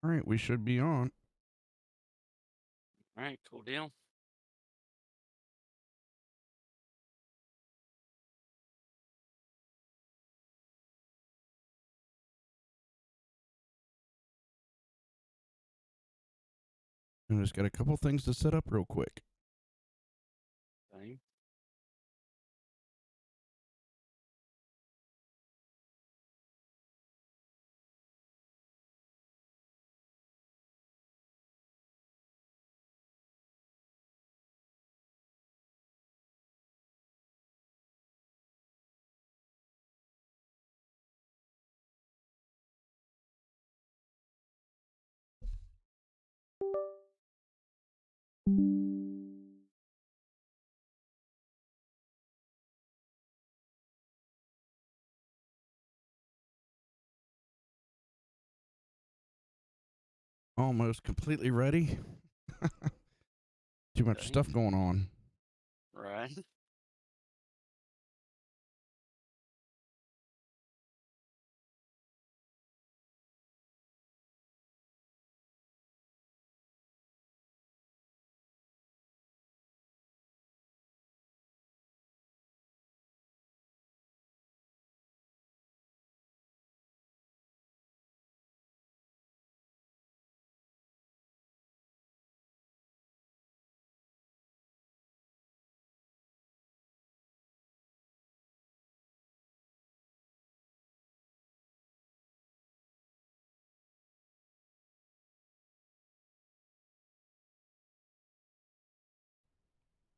All right, we should be on. All right, cool deal. I just got a couple things to set up real quick. Okay. Almost completely ready. Too much Okay. stuff going on. Right.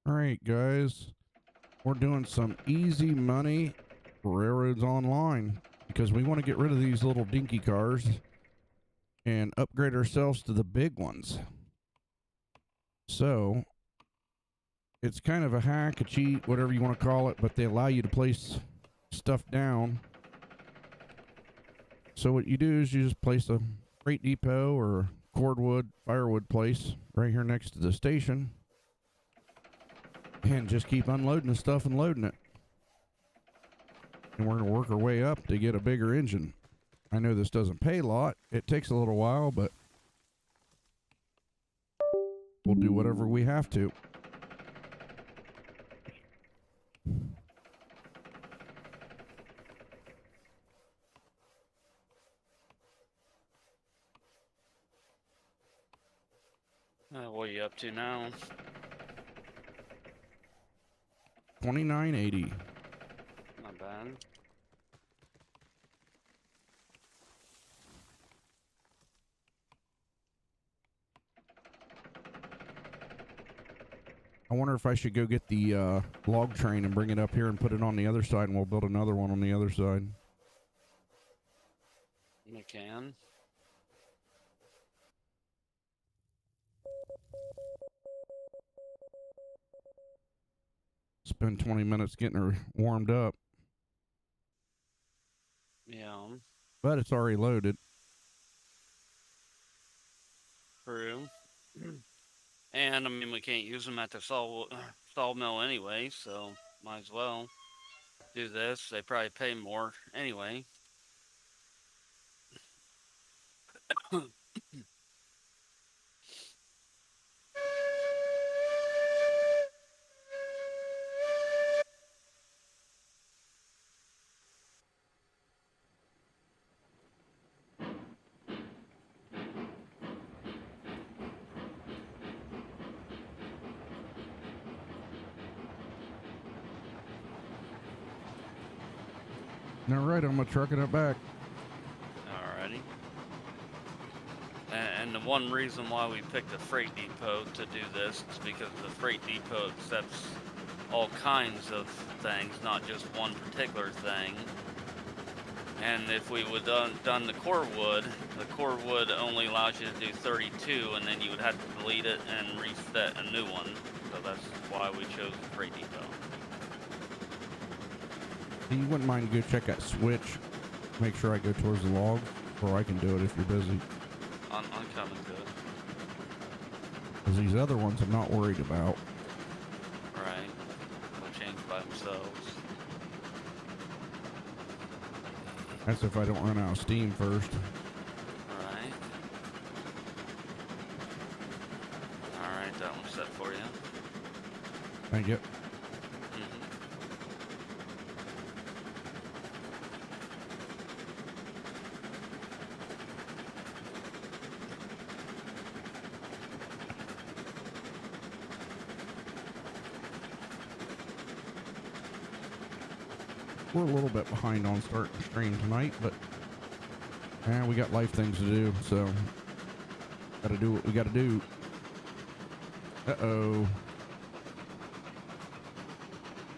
All right, guys. We're doing some easy money railroads online because we want to get rid of these little dinky cars and upgrade ourselves to the big ones. So it's kind of a hack, a cheat, whatever you want to call it, but they allow you to place stuff down. So what you do is you just place a freight depot or cordwood, firewood place right here next to the station and just keep unloading the stuff and loading it. And we're going to work our way up to get a bigger engine. I know this doesn't pay a lot. It takes a little while, but we'll do whatever we have to. What are you up to now? 2980. Not bad. I wonder if I should go get the log train and bring it up here and put it on the other side, and we'll build another one on the other side. You can. Spend 20 minutes getting her warmed up, Yeah. but it's already loaded. True. And I mean, we can't use them at the sawmill anyway, so might as well do this. They probably pay more anyway. All right, I'm gonna truck it up back. Alrighty. And the one reason why we picked a freight depot to do this is because the freight depot accepts all kinds of things, not just one particular thing. And if we would done the core wood only allows you to do 32, and then you would have to delete it and reset a new one. So that's why we chose the freight depot. You wouldn't mind go check that switch, make sure I go towards the log, or I can do it if you're busy. I'm coming to it. Because these other ones I'm not worried about. Right. They'll change by themselves. That's if I don't run out of steam first. Right. Thank you. Mm-hmm. We're a little bit behind on starting the stream tonight, but we got life things to do, so gotta do what we gotta do. Uh-oh.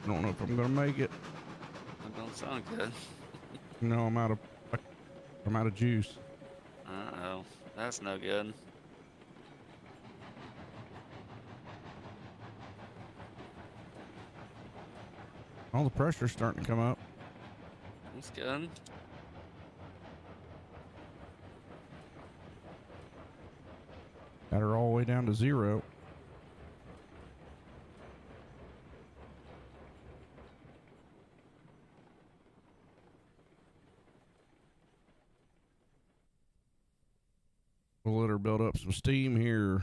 I don't know if I'm gonna make it. That don't sound good. No, I'm out of juice. Uh-oh. That's no good. All the pressure's starting to come up. That's good. Got her all the way down to 0. We'll let her build up some steam here.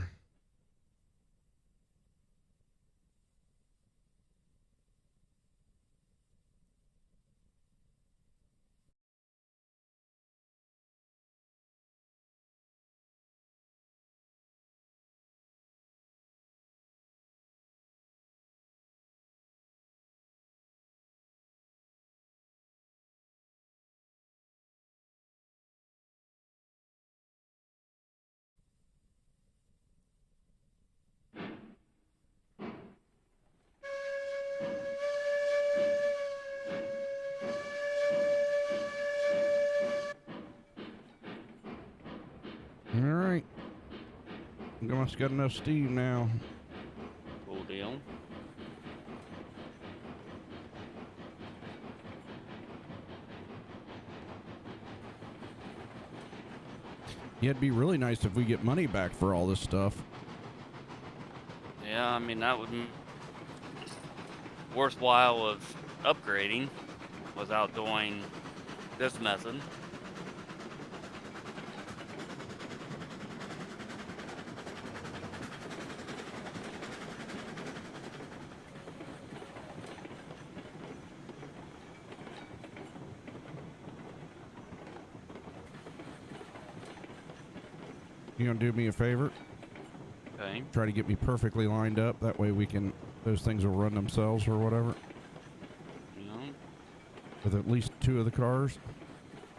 All right. I must got enough steam now. Cool deal. Yeah, it'd be really nice if we get money back for all this stuff. Yeah, I mean, that would be worthwhile of upgrading without doing this method. You gonna do me a favor? Okay. Try to get me perfectly lined up. That way those things will run themselves or whatever. Yeah. With at least 2 of the cars.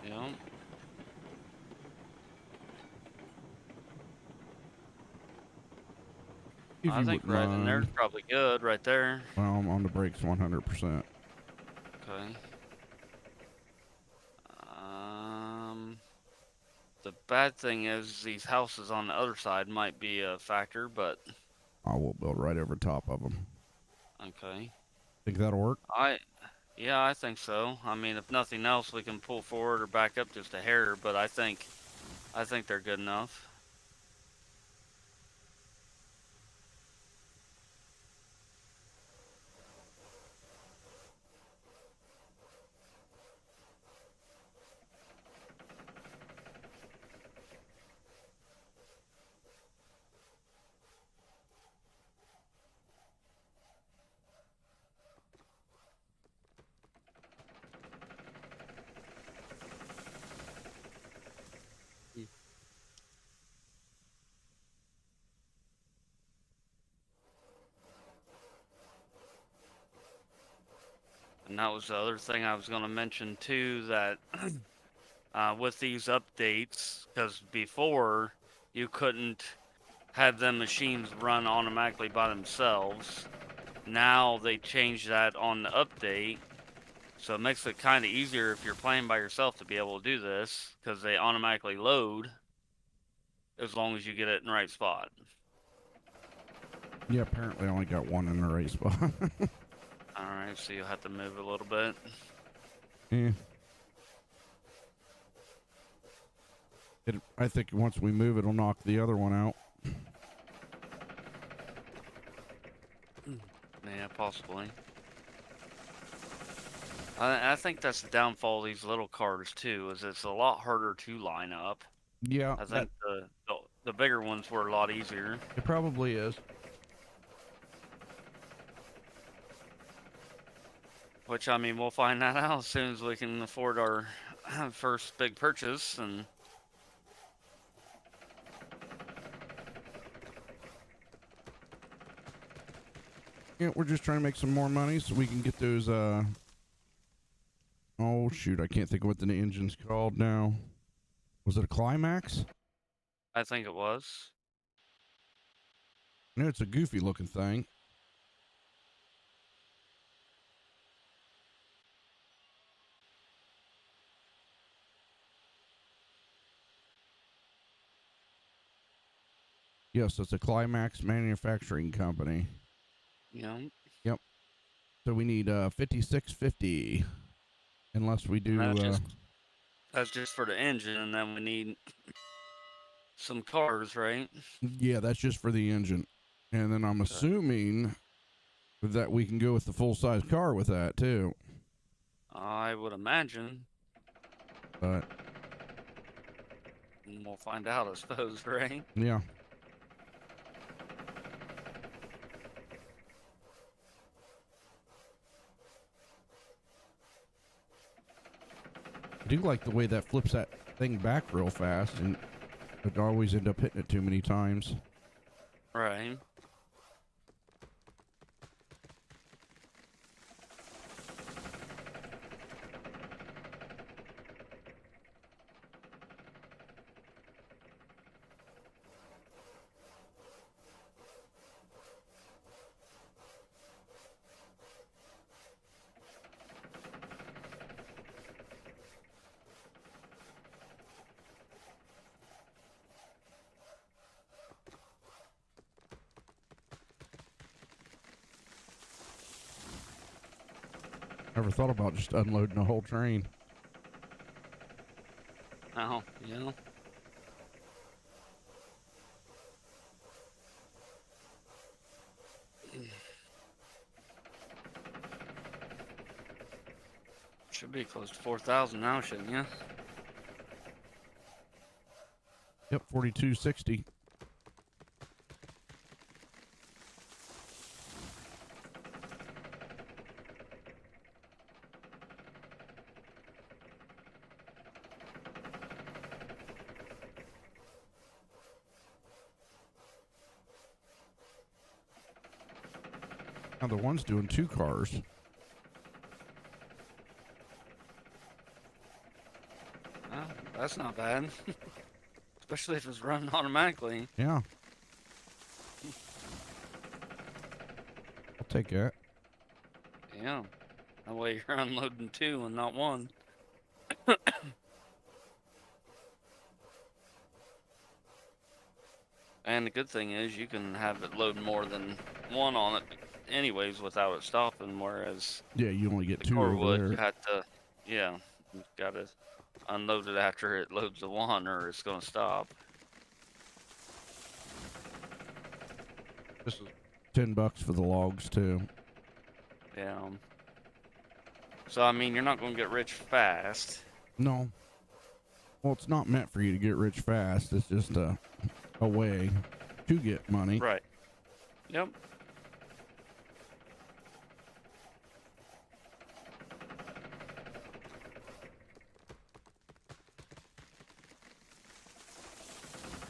Yeah. If I you think wouldn't right in there's mind. probably good right there. Well, I'm on the brakes 100%. Okay. The bad thing is these houses on the other side might be a factor, but I will build right over top of them. okay. Think that'll work? Yeah, I think so. I mean, if nothing else, we can pull forward or back up just a hair, but I think they're good enough. And that was the other thing I was going to mention too, that with these updates, because before you couldn't have them machines run automatically by themselves. Now they changed that on the update, so it makes it kind of easier if you're playing by yourself to be able to do this, because they automatically load as long as you get it in the right spot. Yeah, apparently I only got 1 in the right spot. Alright, so you'll have to move a little bit. Yeah. I think once we move, it'll knock the other one out. Yeah, possibly. I think that's the downfall of these little cars too, is it's a lot harder to line up. Yeah, I think the bigger ones were a lot easier. it probably is. Which, I mean, we'll find that out as soon as we can afford our first big purchase. And Yeah, we're just trying to make some more money so we can get those, oh shoot, I can't think of what the engine's called now. Was it a Climax? I think it was. No, it's a goofy looking thing. Yes, it's a Climax Manufacturing Company. Yeah. Yep. So we need 5650, unless we And do. that's just for the engine, and then we need some cars, right? Yeah, that's just for the engine, and then I'm Okay. assuming that we can go with the full size car with that too. I would imagine. But We'll find out, I suppose, right? yeah, I do like the way that flips that thing back real fast, and I always end up hitting it too many times. Right. Never thought about just unloading a whole train. Oh, yeah. Should be close to 4,000 now, shouldn't you? Yep, 4260. Now the one's doing 2 cars. Oh, that's not bad. Especially if it's running automatically. Yeah. I'll take that. Yeah. That way you're unloading 2 and not 1. And the good thing is you can have it load more than 1 on it anyways without it stopping, whereas Yeah, you only get the 2 car over would, there. you had to, yeah, you gotta unload it after it loads the 1 or it's gonna stop. This is $10 for the logs too. Yeah. So, I mean, you're not gonna get rich fast. No. Well, it's not meant for you to get rich fast. It's just a way to get money. Right. Yep.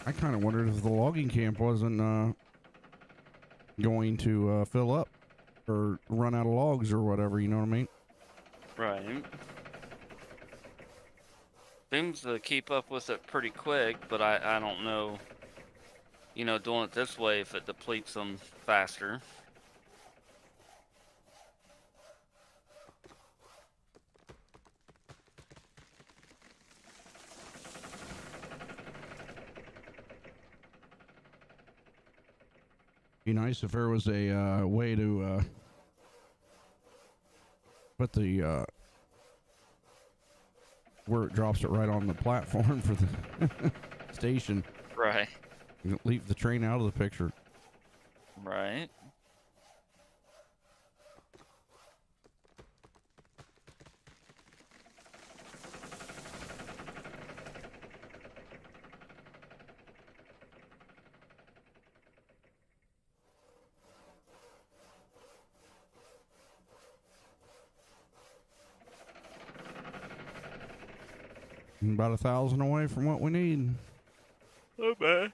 I kind of wondered if the logging camp wasn't going to fill up or run out of logs or whatever, you know what I mean? Right. Seems to keep up with it pretty quick, but I don't know, you know, doing it this way if it depletes them faster. Be nice if there was a way to put the where it drops it right on the platform for the station. Right. You leave the train out of the picture. Right. About 1,000 away from what we need. Oh, man.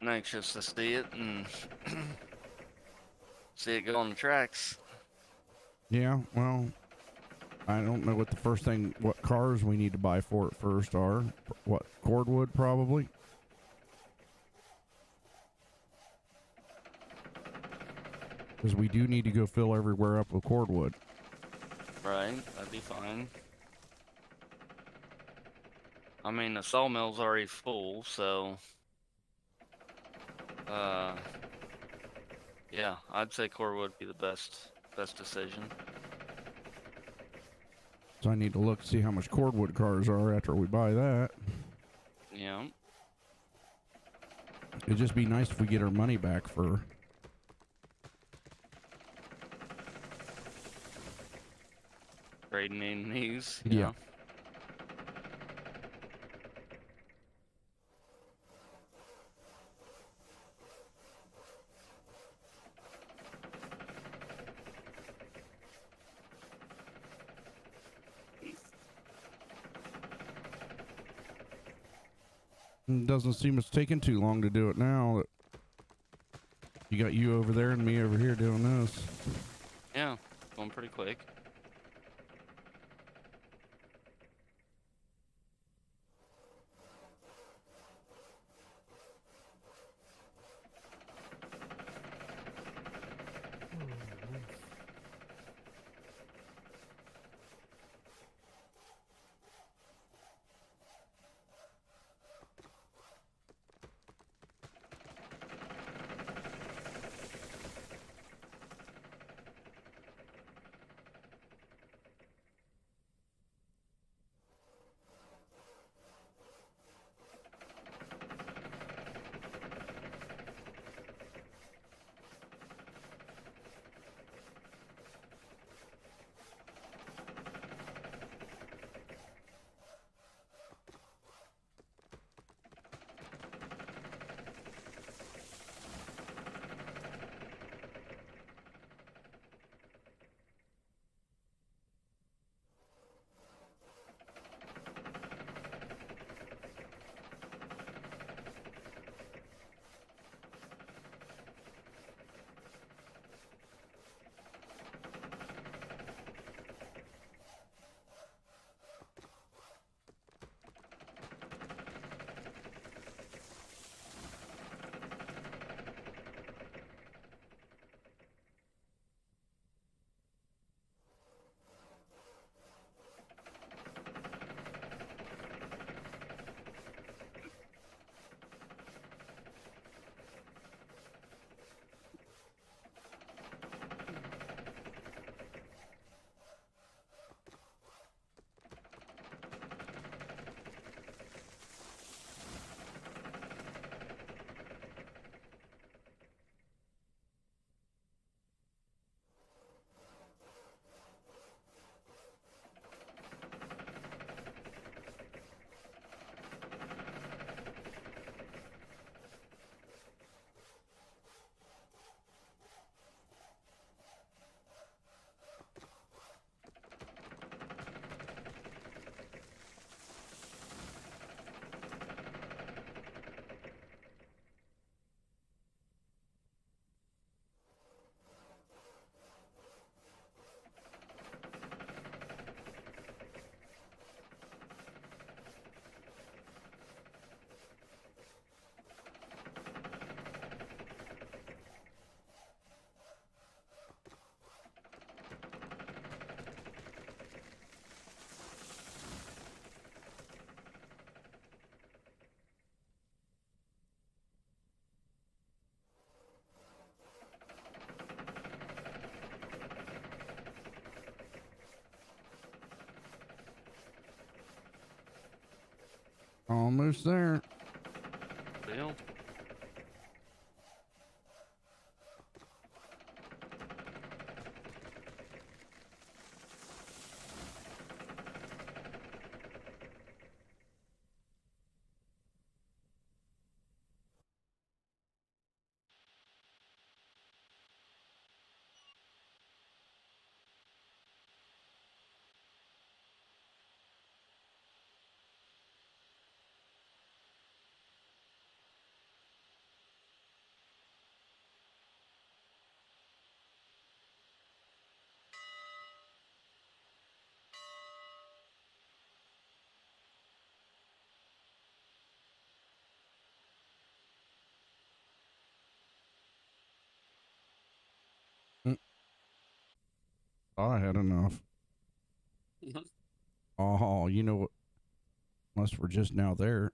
I'm anxious to see it and see it go on the tracks. Yeah, well, I don't know what the first thing, what cars we need to buy for it first are. What, cordwood probably? Because we do need to go fill everywhere up with cordwood. Right, that'd be fine. I mean, the sawmill's already full, so yeah, I'd say core would be the best decision. So I need to look, see how much cordwood cars are after we buy that. Yeah. It'd just be nice if we get our money back for... Trading in these, Yeah. It doesn't seem it's taking too long to do it now. You got you over there and me over here doing this. Yeah, going pretty quick. Almost there. Deal. I had enough. Oh, you know what? Unless we're just now there.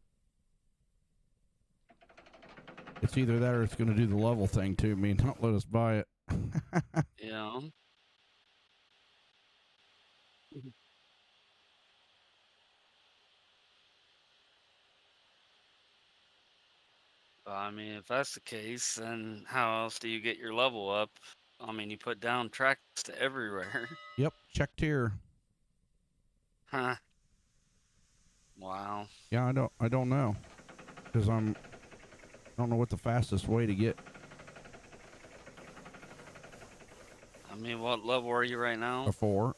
It's either that or it's going to do the level thing to me and not let us buy it. Yeah. I mean, if that's the case, then how else do you get your level up? I mean, you put down tracks to everywhere. Yep, checked here. Huh. Wow. Yeah, I don't know. Because I don't know what the fastest way to get I mean, what level are you right now? a 4,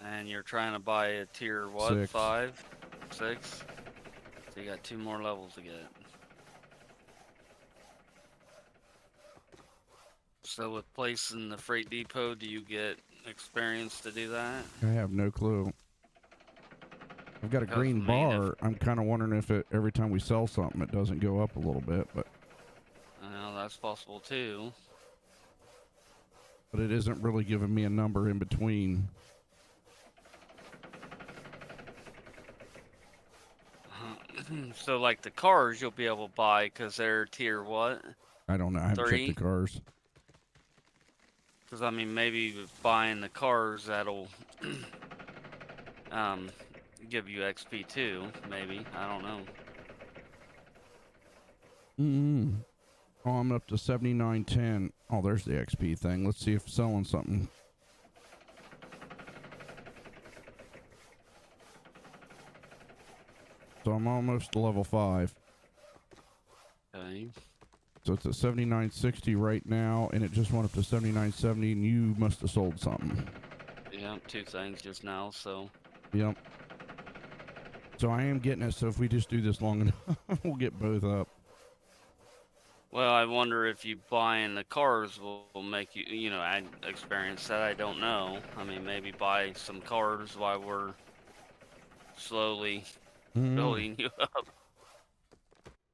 And you're trying to buy a tier what? 6. 5? 6? So you got 2 more levels to get. So with placing the freight depot, do you get experience to do that? I have no clue. I've got a Because, I green mean, if bar. I'm kind of wondering if it every time we sell something, it doesn't go up a little bit, but that's possible too. it isn't really giving me a number in between. So like the cars you'll be able to buy because they're tier what? I don't know. I haven't checked the 3? cars. Because I mean, maybe with buying the cars that'll um, give you XP too. Maybe, I don't know. Oh, I'm up to 79.10. Oh, there's the XP thing. Let's see if selling something. So I'm almost to level 5. Okay. So it's at 79.60 right now, and it just went up to 79.70, and you must have sold something. Yeah, 2 things just now. So. Yep. So I am getting it, so if we just do this long enough, we'll get both up. Well, I wonder if you buying the cars will make you, add experience. That I don't know. I mean, maybe buy some cars while we're slowly building you up.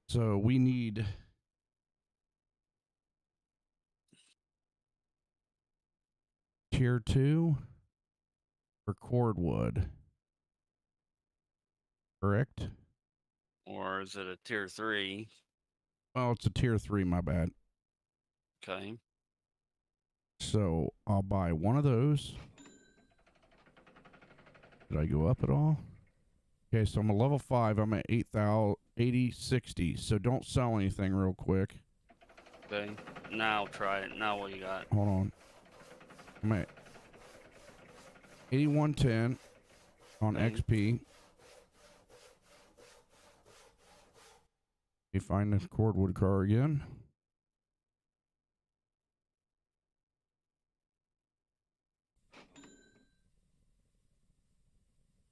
So we need tier 2 for cordwood. Correct? Or is it a tier 3? Oh, it's a tier 3, my bad. Okay. So I'll buy one of those. Did I go up at all? Okay, so I'm a level 5. I'm at 8060. So don't sell anything real quick. Okay. Now try it. Now what you got? Hold on. I'm at 8110 on Okay. XP. You find this cordwood car again.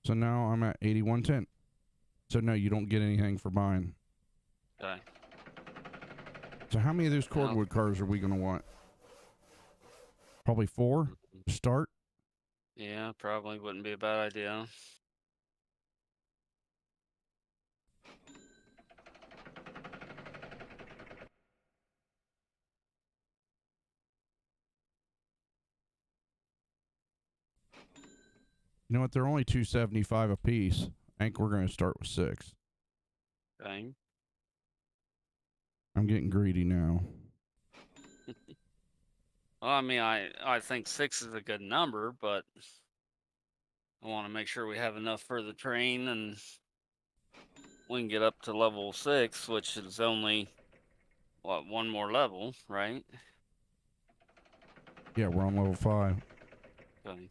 So now I'm at 8110. So no, you don't get anything for buying. Okay. So how many of those cordwood cars are we going to want? Probably 4 to start. Yeah, probably wouldn't be a bad idea. You know what? They're only 275 a piece. I think we're going to start with 6. Okay. I'm getting greedy now. Well, I mean, I think 6 is a good number, but I want to make sure we have enough for the train and we can get up to level 6, which is only, what, 1 more level, right? Yeah, we're on level 5. Okay.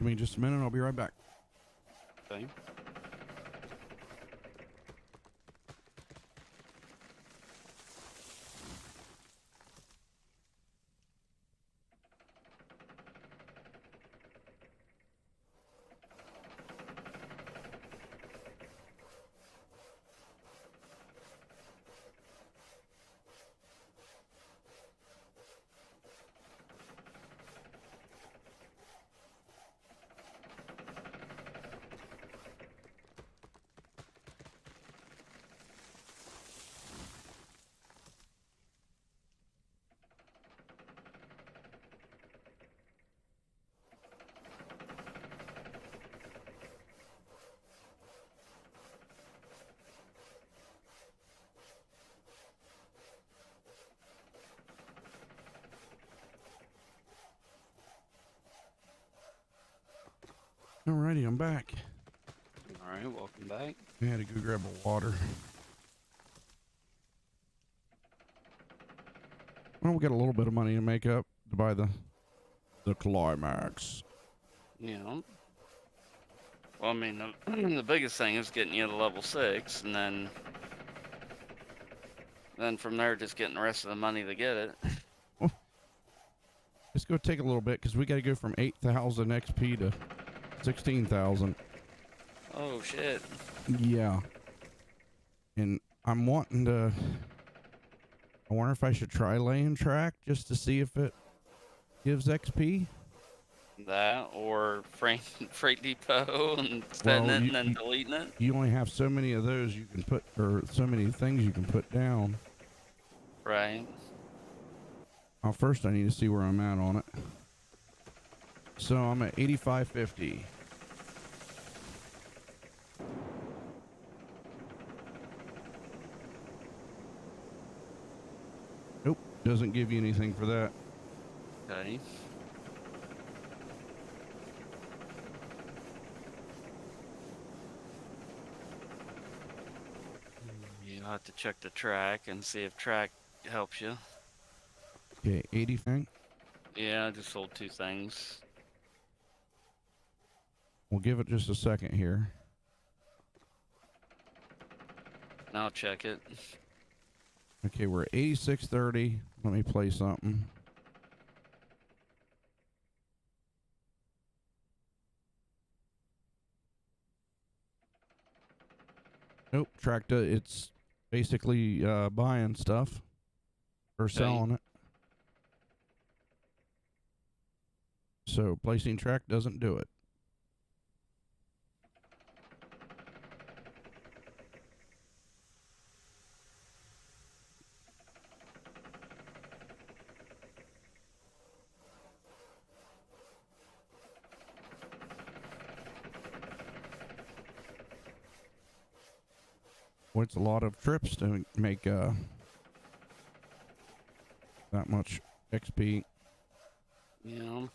Give me just a minute. I'll be right back. Okay. Alrighty, I'm back. All right, welcome back. I had to go grab a water. Well, we got a little bit of money to make up to buy the climax. Yeah. Well, I mean, the biggest thing is getting you to level 6, and then from there, just getting the rest of the money to get it. Well, it's going to take a little bit because we got to go from 8,000 XP to 16,000. Oh, shit. Yeah. And I'm wanting to... I wonder if I should try laying track just to see if it gives XP. That or freight depot and setting it and then deleting it. You only have so many of those you can put, or so many things you can put down. Right. Well, first I need to see where I'm at on it. So I'm at 8550. Nope, doesn't give you anything for that. Okay. You'll have to check the track and see if track helps you. Okay, 80 thing. Yeah, I just sold 2 things. We'll give it just a second here. I'll check it. Okay, we're at 8630. Let me play something. Nope, Tracta, it's basically buying stuff or selling it. So placing track doesn't do it. Well, it's a lot of trips to make that much XP. Yeah.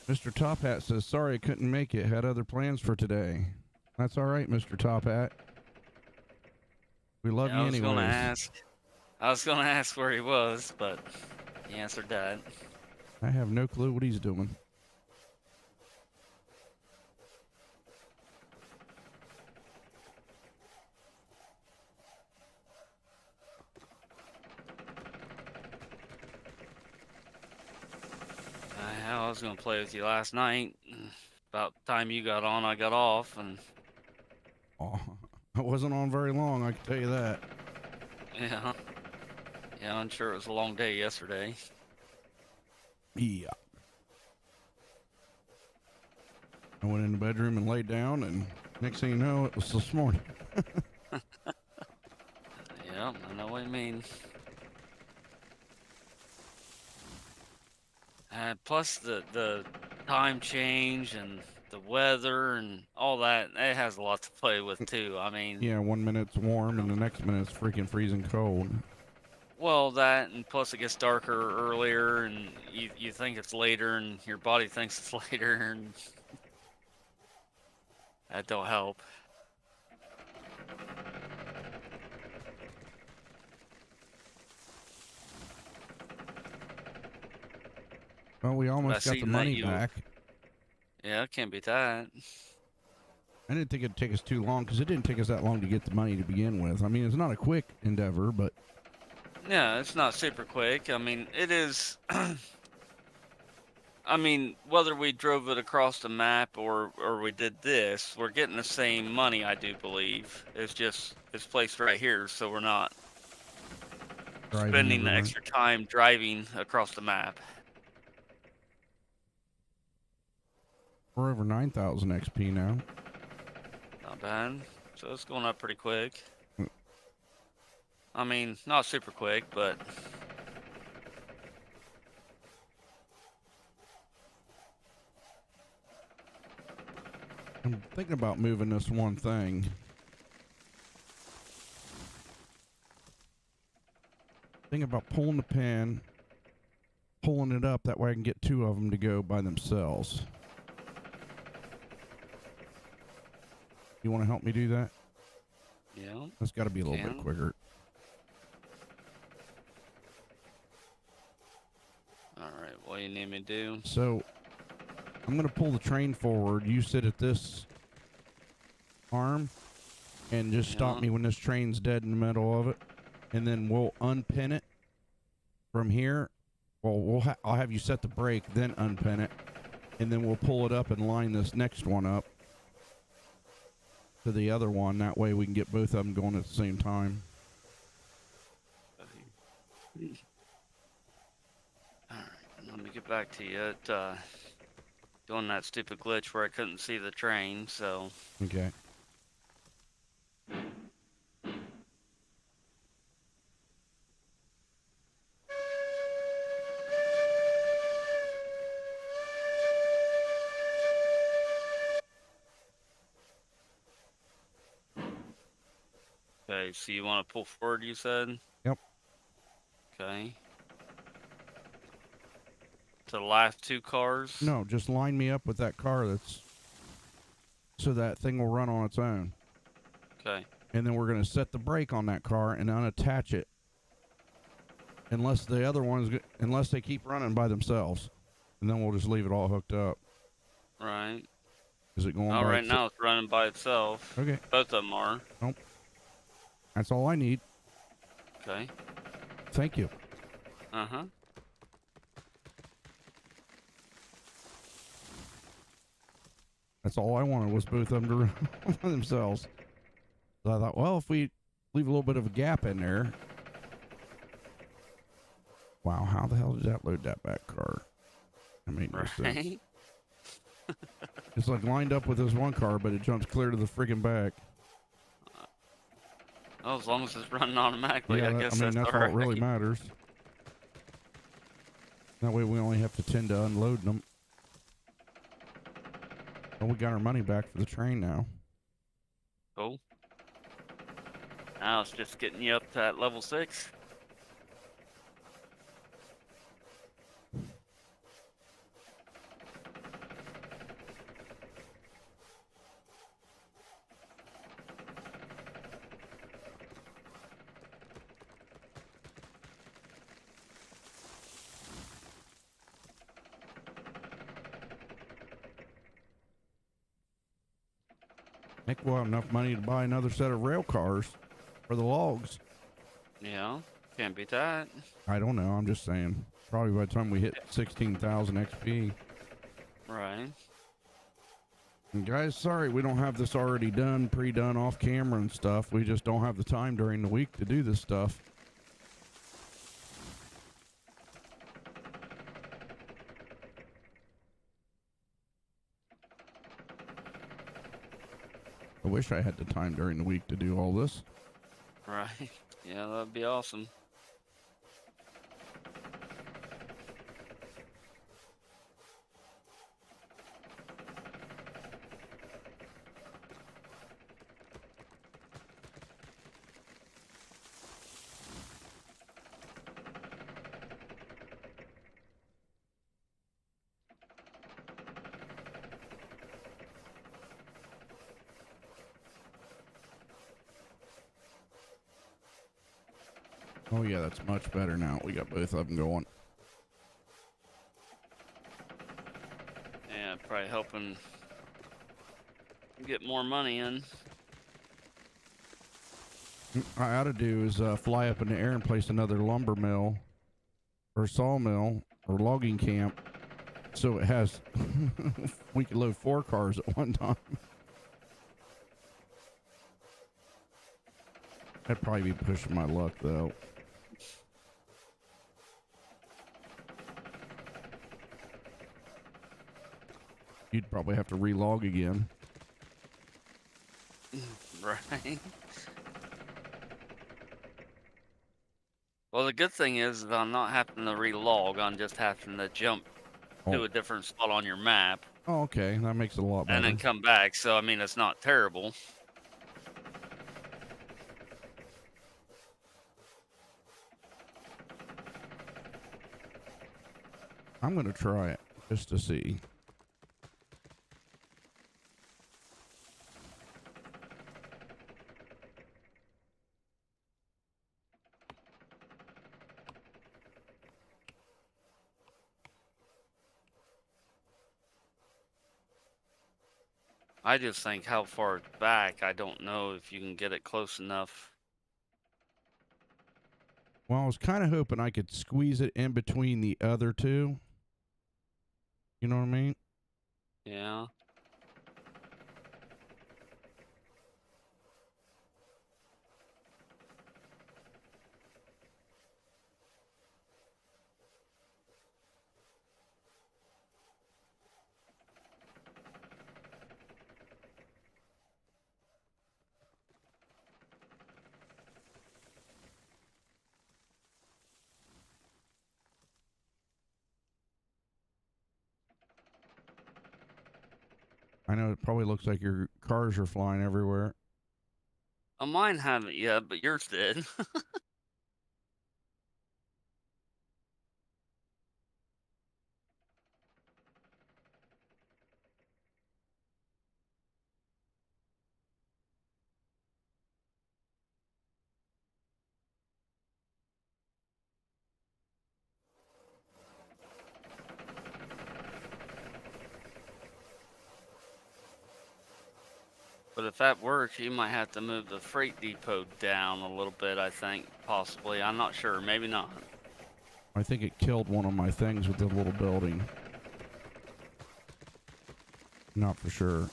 Mr. Top Hat says, sorry I couldn't make it. Had other plans for today. That's all right, Mr. Top Hat. We love you anyways. I was gonna ask where he was, but he answered that. I have no clue what he's doing. I was gonna play with you last night. About the time you got on, I got off, and Oh, I wasn't on very long, I can tell you that. yeah, I'm sure it was a long day yesterday. Yeah. I went in the bedroom and laid down, and next thing you know, it was this morning. Yeah, I know what you mean. Plus the time change and the weather and all that, it has a lot to play with too. I mean, yeah, 1 minute's warm and the next minute's freaking freezing cold. Well, that, and plus it gets darker earlier, and you think it's later, and your body thinks it's later, and that don't help. Well, we almost got the money back. Yeah, can't beat that. I didn't think it'd take us too long, because it didn't take us that long to get the money to begin with. I mean, it's not a quick endeavor, but... Yeah, it's not super quick. I mean, it is... I mean, whether we drove it across the map or we did this, we're getting the same money, I do believe. It's just, it's placed right here, so we're not spending the extra time driving across the map. We're over 9,000 XP now. Not bad. So it's going up pretty quick. I mean, not super quick, but... I'm thinking about moving this one thing. Thinking about pulling the pin pulling it up. That way I can get 2 of them to go by themselves. You want to help me do that? Yeah. That's got to be a little bit quicker. All right. What do you need me to do? So I'm going to pull the train forward. You sit at this arm and just stop me when this train's dead in the middle of it. And then we'll unpin it from here. Well, I'll have you set the brake, then unpin it. And then we'll pull it up and line this next one up to the other one. That way we can get both of them going at the same time. All right. Let me get back to you. Doing that stupid glitch where I couldn't see the train, so. Okay. Okay, so you want to pull forward, you said? Yep. Okay. To the last 2 cars? No, just line me up with that car so that thing will run on its own. Okay. And then we're going to set the brake on that car and unattach it. Unless the other ones, unless they keep running by themselves. And then we'll just leave it all hooked up. Right. Is it going Oh, by right now it's running by itself. Okay. Both of them are. Nope. That's all I need. Okay. Thank you. Uh-huh. That's all I wanted was both of them to run by themselves. So I thought, well, if we leave a little bit of a gap in there. Wow, how the hell did that load that back car? That made no sense. It's like lined up with this one car, but it jumps clear to the freaking back. Oh, as long as it's running automatically, I guess that's all all right. it really matters. That way we only have to tend to unload them. Well, we got our money back for the train now. Cool. Now it's just getting you up to that level 6. I think we'll have enough money to buy another set of rail cars for the logs. Yeah, can't beat that. I don't know. I'm just saying. Probably by the time we hit 16,000 XP. Right. And guys, sorry we don't have this already done, pre-done off camera and stuff. We just don't have the time during the week to do this stuff. I wish I had the time during the week to do all this. Right. Yeah, that'd be awesome. Oh yeah, that's much better now. We got both of them going. Yeah, probably helping get more money in. What I ought to do is fly up in the air and place another lumber mill or sawmill or logging camp so it has we could load 4 cars at one time. That'd probably be pushing my luck though. You'd probably have to relog again. Right. Well, the good thing is that I'm not having to relog. I'm just having to jump to a different spot on your map. Oh, okay. That makes it a lot better. And then come back. So, I mean, it's not terrible. I'm going to try it just to see. I just think how far it's back, I don't know if you can get it close enough. Well, I was kind of hoping I could squeeze it in between the other two. You know what I mean? Yeah. I know it probably looks like your cars are flying everywhere. Mine haven't yet, but yours did. But if that works, you might have to move the freight depot down a little bit, I think, possibly. I'm not sure. Maybe not. I think it killed one of my things with the little building. Not for sure.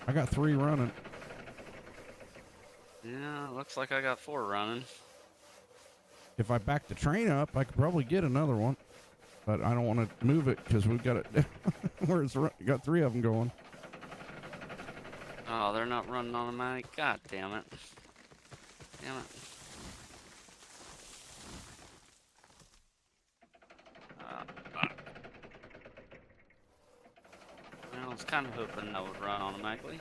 I got 3 running. Yeah, looks like I got 4 running. If I back the train up, I could probably get another one. But I don't want to move it because we've got it where it's got 3 of them going. Oh, they're not running automatic? God damn it. Damn it. Well, I was kind of hoping that would run automatically.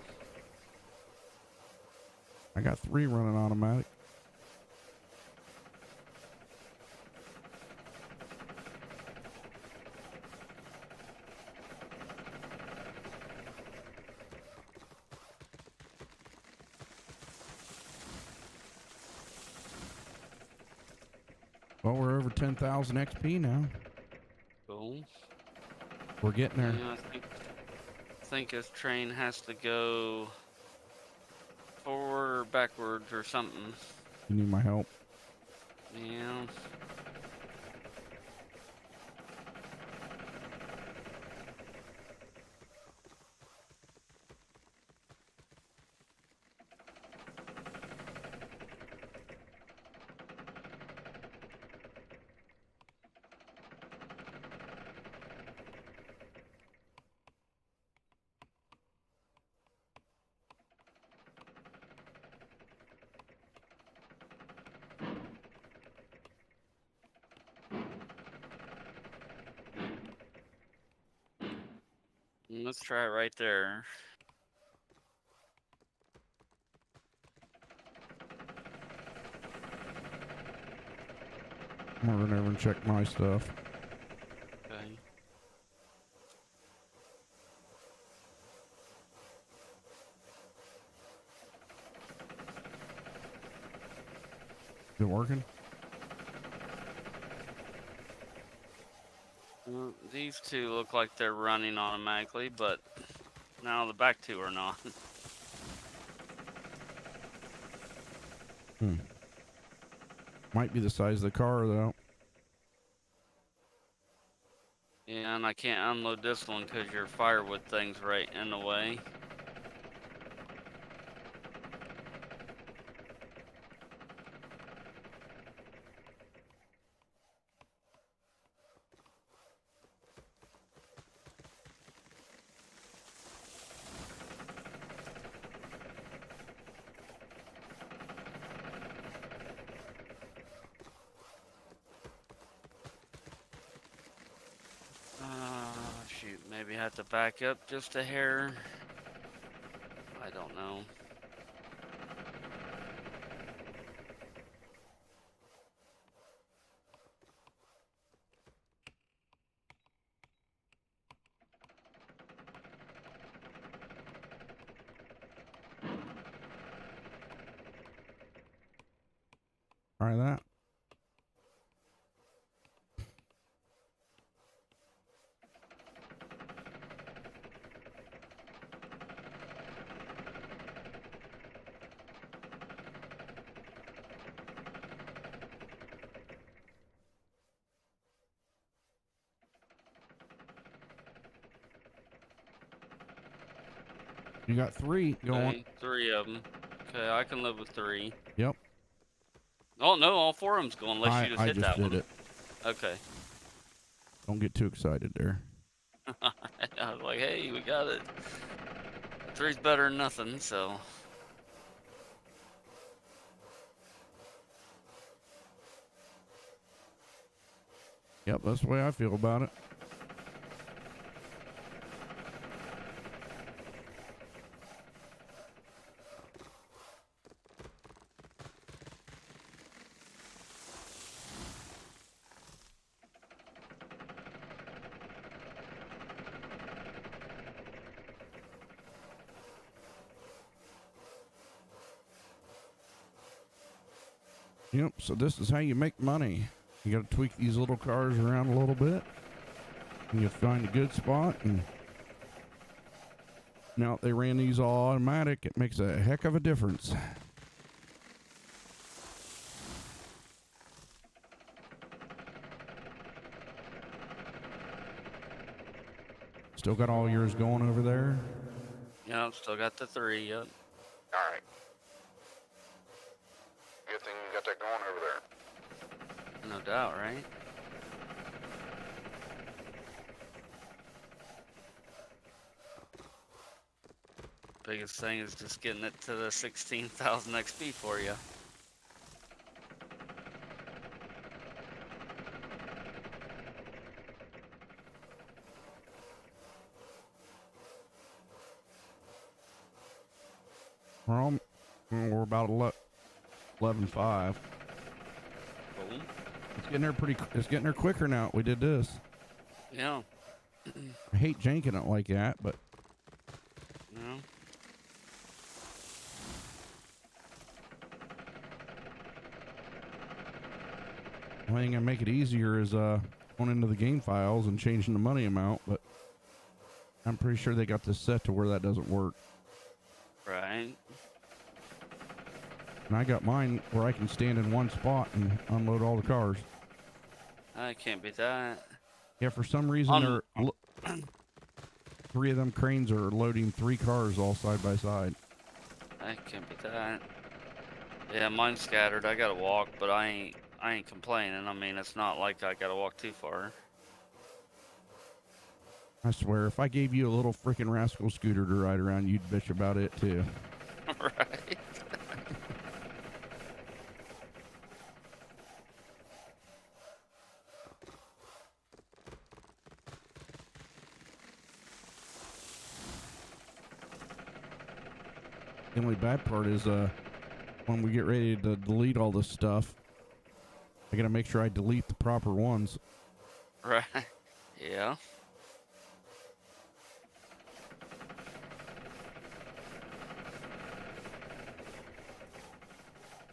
I got 3 running automatic. Well, we're over 10,000 XP now. Cool. We're getting there. Yeah, I think this train has to go forward or backwards or something. You need my help. Yeah. Let's try it right there. I'm gonna run over and check my stuff. Okay. Is it working? Well, these 2 look like they're running automatically, but now the back 2 are not. Might be the size of the car, though. Yeah, and I can't unload this one because your firewood thing's right in the way. Shoot, maybe have to back up just a hair. I don't know. Try that. You got 3 going. Okay, 3 of them. Okay, I can live with 3. Yep. Oh no, all 4 of them's going unless you just I hit just that did one. it. Okay. Don't get too excited there. I was like, hey, we got it. 3's better than nothing, so. Yep, that's the way I feel about it. Yep, so this is how you make money. You got to tweak these little cars around a little bit. And you find a good spot. And now they ran these all automatic. It makes a heck of a difference. Still got all yours going over there? Yep, still got the 3, yep. Alright. Good thing you got that going over there. No doubt, right? Biggest thing is just getting it to the 16,000 XP for you. We're about 11.5. Boom. It's getting there it's getting there quicker now. We did this. Yeah. I hate janking it like that, but Yeah. the only thing that make it easier is going into the game files and changing the money amount, but I'm pretty sure they got this set to where that doesn't work. Right. And I got mine where I can stand in one spot and unload all the cars. I can't beat that. Yeah, for some reason, 3 of them cranes are loading 3 cars all side by side. I can't beat that. Yeah, mine's scattered. I gotta walk, but I ain't complaining. I mean, it's not like I gotta walk too far. I swear, if I gave you a little freaking rascal scooter to ride around, you'd bitch about it too. Right. The only bad part is when we get ready to delete all this stuff, I gotta make sure I delete the proper ones. Right. Yeah.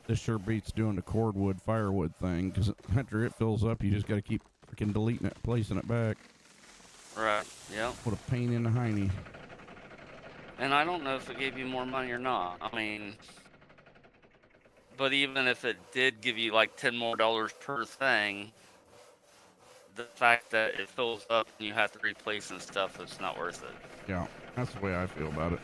This sure beats doing the cordwood firewood thing, because after it fills up, you just gotta keep freaking deleting it, placing it back. Right. Yeah. What a pain in the hiney. And I don't know if it gave you more money or not. I mean, but even if it did give you like $10 more per thing, the fact that it fills up and you have to replace and stuff, it's not worth it. Yeah, that's the way I feel about it.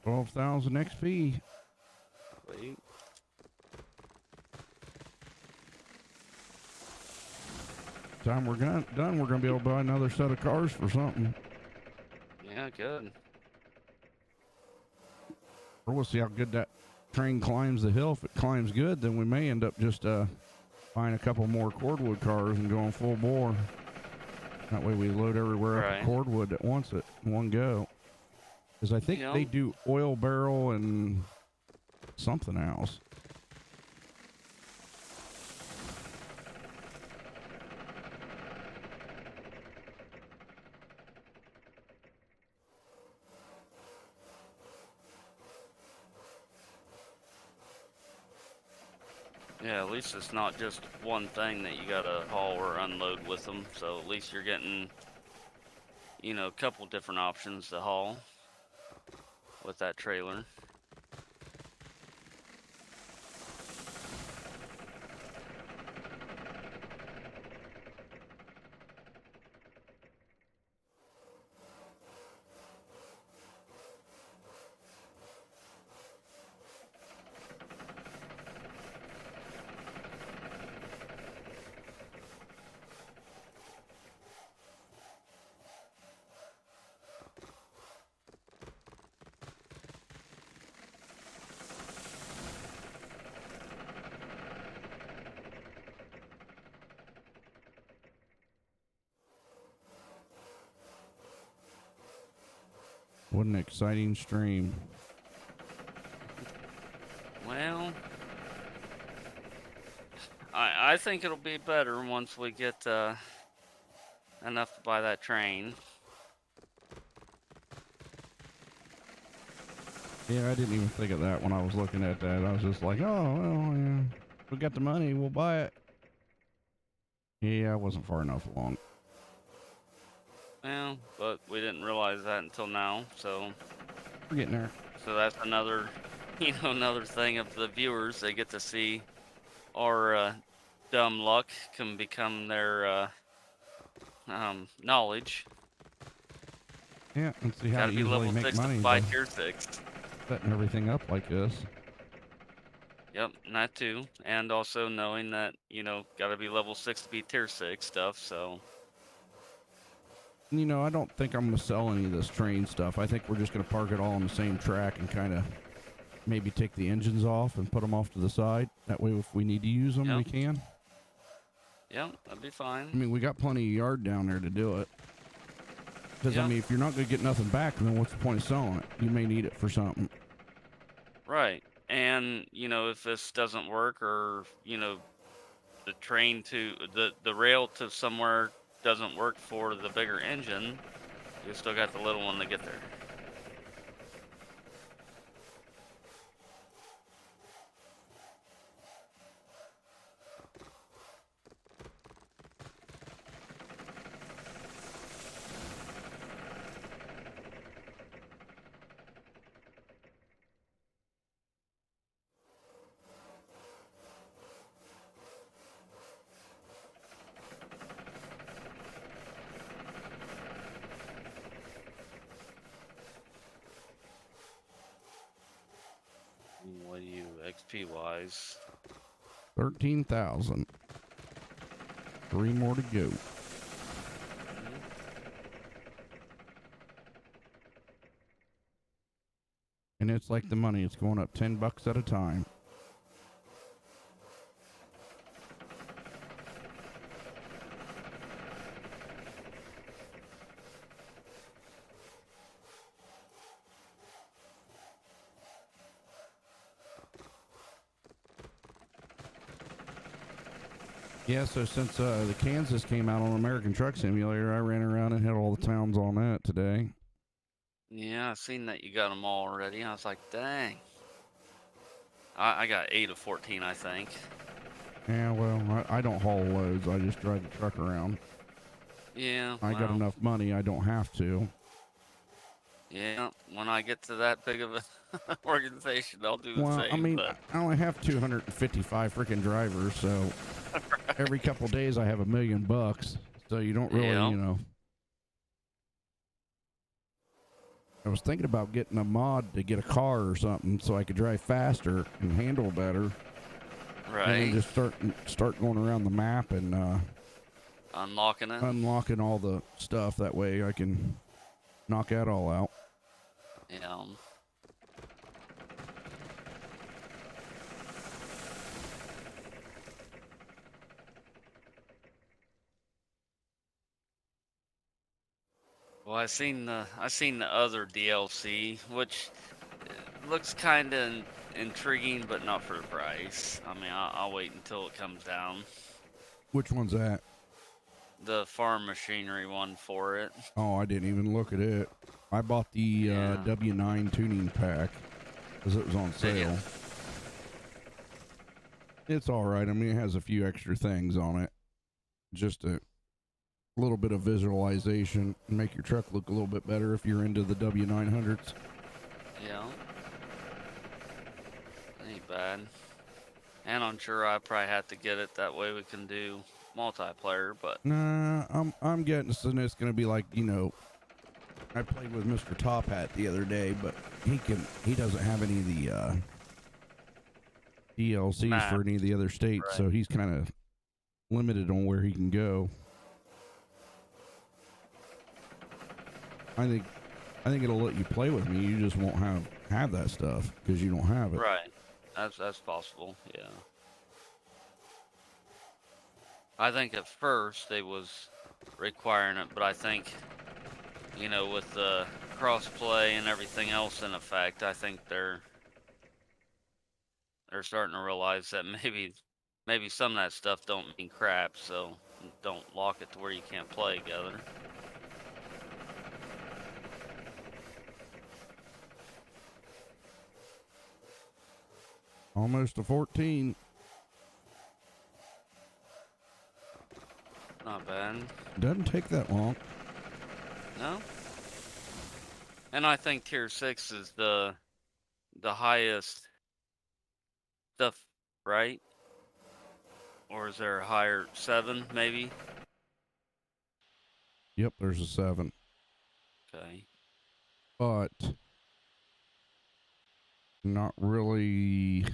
$12,000 XP. Wait. Time we're done, we're gonna be able to buy another set of cars for something. Yeah, good. Or we'll see how good that train climbs the hill, if it climbs good, then we may end up just buying a couple more cordwood cars and going full bore. That way we load everywhere up with cordwood at once at one go. Because I think they do oil barrel and something else. Yeah, at least it's not just one thing that you gotta haul or unload with them. So at least you're getting, you know, a couple different options to haul with that trailer. What an exciting stream. Well, I think it'll be better once we get enough to buy that train. Yeah, I didn't even think of that when I was looking at that. I was just like, oh, well, yeah, we got the money, we'll buy it. Yeah, I wasn't far enough along. Well, but we didn't realize that until now, so we're getting there. So that's another, you know, another thing of the viewers. They get to see our dumb luck can become their knowledge. Yeah, and see how to easily make money by tier 6. Setting everything up like this. Yep, and that too. And also knowing that, you know, gotta be level 6 to be tier 6 stuff, so. You know, I don't think I'm going to sell any of this train stuff. I think we're just going to park it all on the same track and kind of maybe take the engines off and put them off to the side. That way, if we need to use them, we can. Yep, that'd be fine. I mean, we got plenty of yard down there to do it. Because, I mean, if you're not going to get nothing back, then what's the point of selling it? You may need it for something. Right. And, you know, if this doesn't work or, you know, the train to, the rail to somewhere doesn't work for the bigger engine, you still got the little one to get there. What do you, XP wise? 13,000. 3 more to go. And it's like the money, it's going up $10 at a time. Yeah, so since the Kansas came out on American Truck Simulator, I ran around and hit all the towns on that today. Yeah, I seen that you got them all already. I was like, dang. I got 8 of 14, I think. Yeah, well, I don't haul loads. I just drive the truck around. Yeah, I got enough money. I don't have to. Yeah, when I get to that big of a organization, I'll do the same. Well, I mean, I only have 255 freaking drivers, so every couple days I have $1 million. So you don't really, you know. I was thinking about getting a mod to get a car or something so I could drive faster and handle better. Right. And then just start going around the map and unlocking it. Unlocking all the stuff. That way I can knock that all out. Yeah. Well, I seen the other DLC, which looks kind of intriguing, but not for the price. I mean, I'll wait until it comes down. Which one's that? The farm machinery one for it. Oh, I didn't even look at it. I bought the Yeah. W9 tuning pack because it was on Did ya? sale. It's all right. I mean, it has a few extra things on it. Just a little bit of visualization and make your truck look a little bit better if you're into the W900s. Yeah. Ain't bad. And I'm sure I probably have to get it that way we can do multiplayer, but Nah, I'm getting so it's gonna be like, you know, I played with Mr. Top Hat the other day, but he doesn't have any of the DLCs for any of the other states, right. so he's kind of limited on where he can go. I think it'll let you play with me. You just won't have that stuff because you don't have it. Right. That's possible. Yeah. I think at first they was requiring it, but I think, you know, with the crossplay and everything else in effect, I think they're starting to realize that maybe some of that stuff don't mean crap, so don't lock it to where you can't play together. Almost a 14. Not bad. Doesn't take that long. No? And I think tier 6 is the highest stuff, right? Or is there a higher 7 maybe? Yep, there's a 7. Okay. But not really.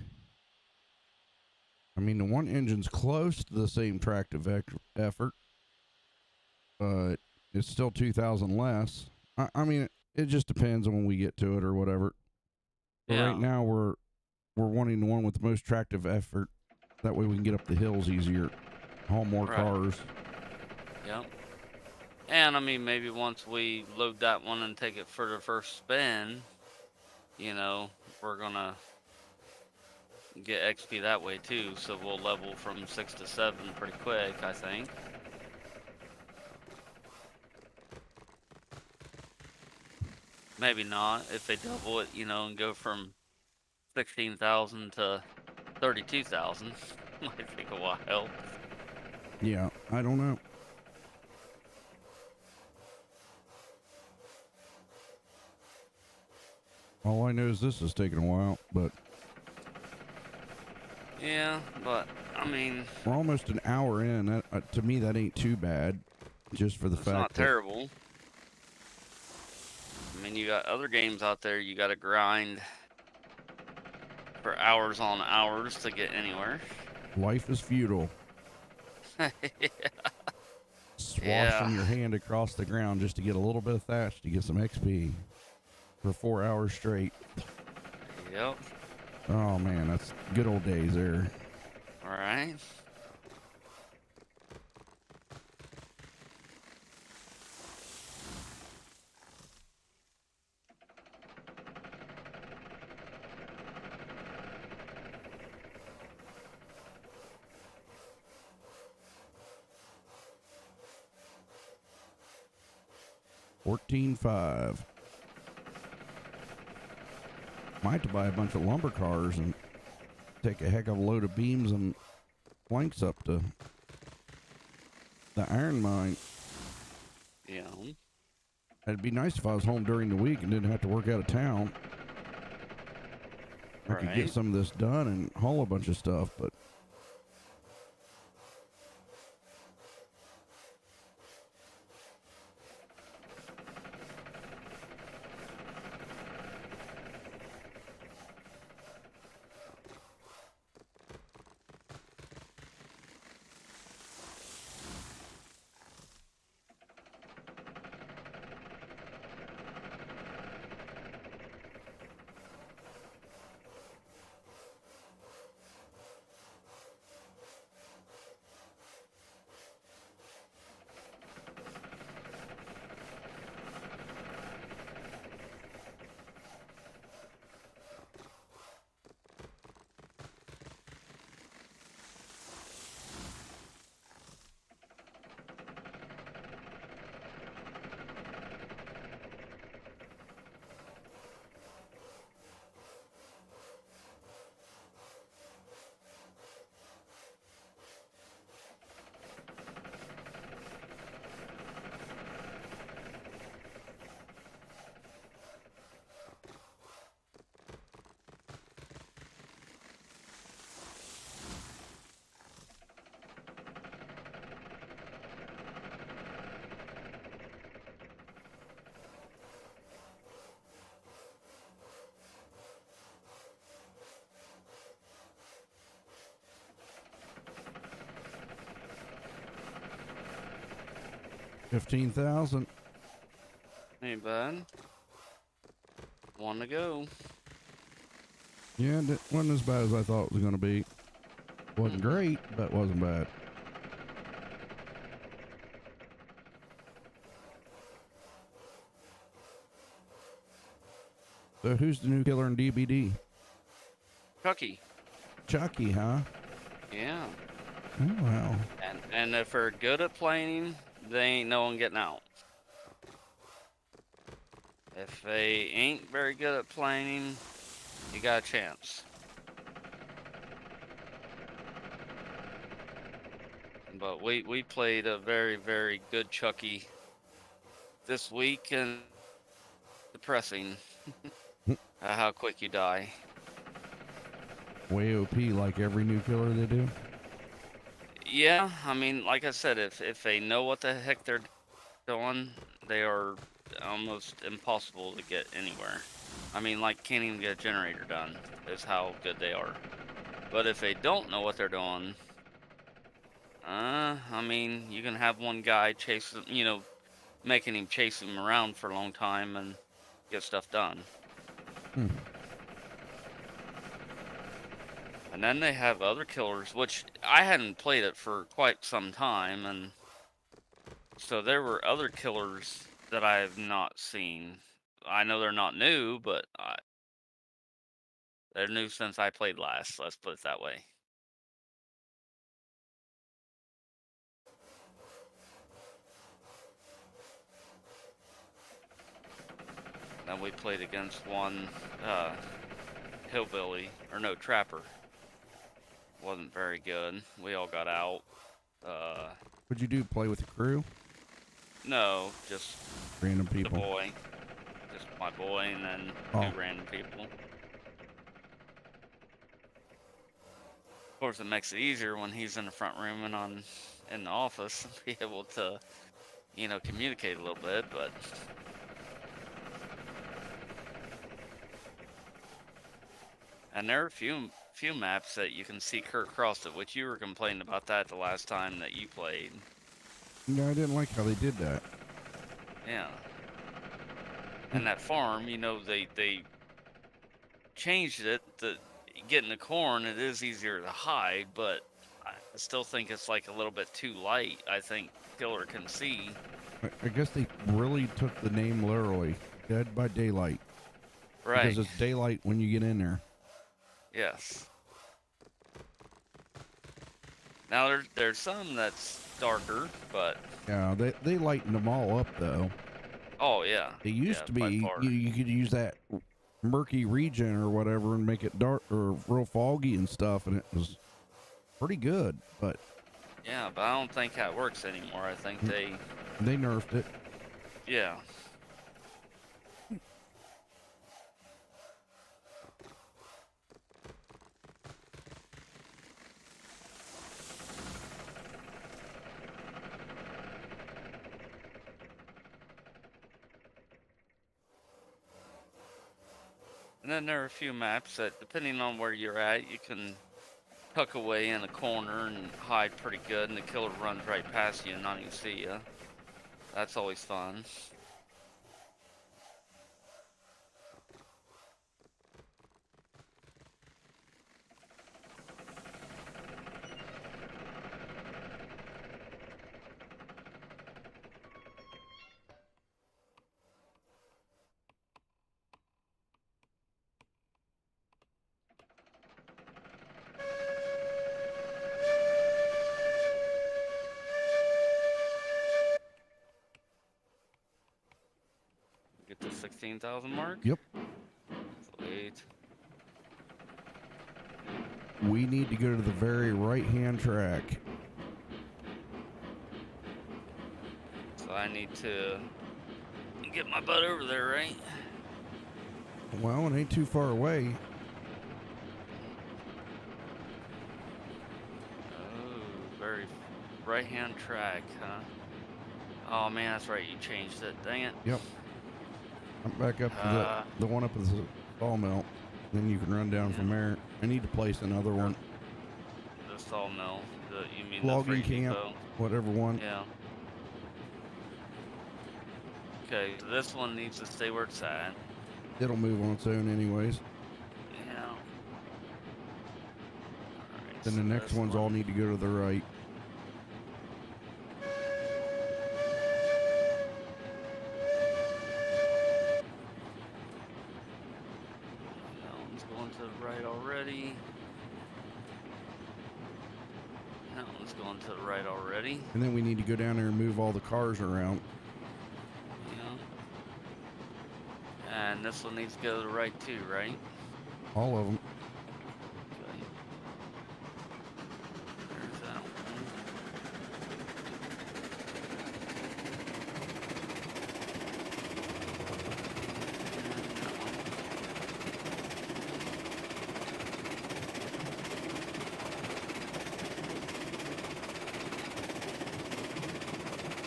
I mean, the one engine's close to the same tractive effort, but it's still 2,000 less. I mean, it just depends on when we get to it or whatever. But Yeah. right now we're wanting the one with the most tractive effort. That way we can get up the hills easier, haul more cars. Yep. And I mean, maybe once we load that one and take it for the first spin, you know, we're gonna get XP that way too. So we'll level from 6 to 7 pretty quick, I think. Maybe not if they double it, you know, and go from 16,000 to 32,000. Might take a while. Yeah, I don't know. All I know is this is taking a while, but yeah, but I mean, we're almost an hour in. That, to me, that ain't too bad, just for the fact not terrible. I mean, you got other games out there you got to grind for hours on hours to get anywhere. Life is futile. Yeah. Swashing your hand across the ground just to get a little bit of thatch to get some XP for 4 hours straight. Yep. Oh man, that's good old days there. All right. $14.5. Might have to buy a bunch of lumber cars and take a heck of a load of beams and planks up to the iron mine. Yeah. It'd be nice if I was home during the week and didn't have to work out of town. I could get some of this done and haul a bunch of stuff, but 15,000. Ain't bad. One to go. Yeah, it wasn't as bad as I thought it was going to be. Wasn't great, but wasn't bad. So who's the new killer in DBD? Chucky. Chucky, huh? Yeah. Oh, wow. And if they're good at playing, they ain't no one getting out. If they ain't very good at playing, you got a chance. But we played a very, very good Chucky this week, and depressing how quick you die. Way OP like every new killer they do. Yeah, I mean, like I said, if they know what the heck they're doing, they are almost impossible to get anywhere. I mean, like, can't even get a generator done, is how good they are. But if they don't know what they're doing, I mean, you can have one guy chase, making him chase him around for a long time and get stuff done. And then they have other killers, which I hadn't played it for quite some time, and so there were other killers that I have not seen. I know they're not new, but they're new since I played last. Let's put it that way. Then we played against one hillbilly, or no, trapper. Wasn't very good. We all got out. What'd you do? Play with the crew? No, just Random the people. boy. Just my boy, and then two random people. Of course, it makes it easier when he's in the front room and I'm in the office, be able to, communicate a little bit, but... And there are a few maps that you can see Kurt across it, which you were complaining about that the last time that you played. No, I didn't like how they did that. Yeah. And that farm, they changed it to get in the corn. It is easier to hide, but I still think it's like a little bit too light. I think killer can see. I guess they really took the name literally. Dead by Daylight. Right. Because it's daylight when you get in there. Yes. Now there's some that's darker, but Yeah, they lightened them all up though. oh yeah. It used to be you could use that murky region or whatever and make it dark or real foggy and stuff, and it was pretty good. But yeah, but I don't think that works anymore. I think they nerfed it. Yeah. And then there are a few maps that, depending on where you're at, you can tuck away in a corner and hide pretty good, and the killer runs right past you and not even see you. That's always fun. Get the 16,000 mark? Yep. Sweet. We need to go to the very right-hand track. So I need to get my butt over there, right? Well, it ain't too far away. Oh, very right-hand track, huh? Oh man, that's right, you changed it. Dang it. Yep. I'm back up to the one up at the sawmill. Then you can run down from there. I need to place another one. The sawmill. You mean Logging the freight camp, depot? whatever one. Yeah. Okay, so this one needs to stay where it's at. It'll move on its own anyways. Yeah. Alright, Then so the next this ones one. all need to go to the right. That one's going to the right already. That one's going to the right already. And then we need to go down there and move all the cars around. Yeah. And this one needs to go to the right too, right? All of them. Okay. There's that one. And that one.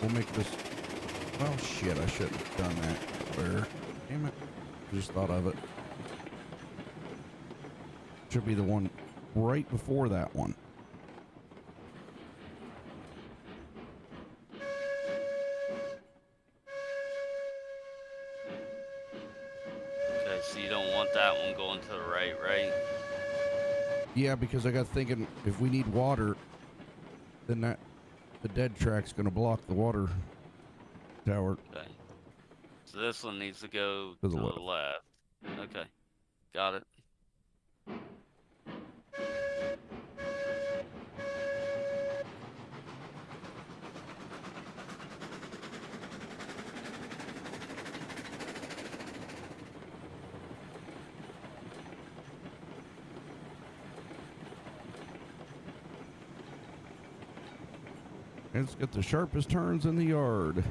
We'll make this. Well, shit, I shouldn't have done that. Where? Damn it. Just thought of it. Should be the one right before that one. Okay, so you don't want that one going to the right, right? Yeah, because I got thinking if we need water, then the dead track's going to block the water tower. Okay. So this one needs to go To to the the left. left. Okay. Got it. It's got the sharpest turns in the yard.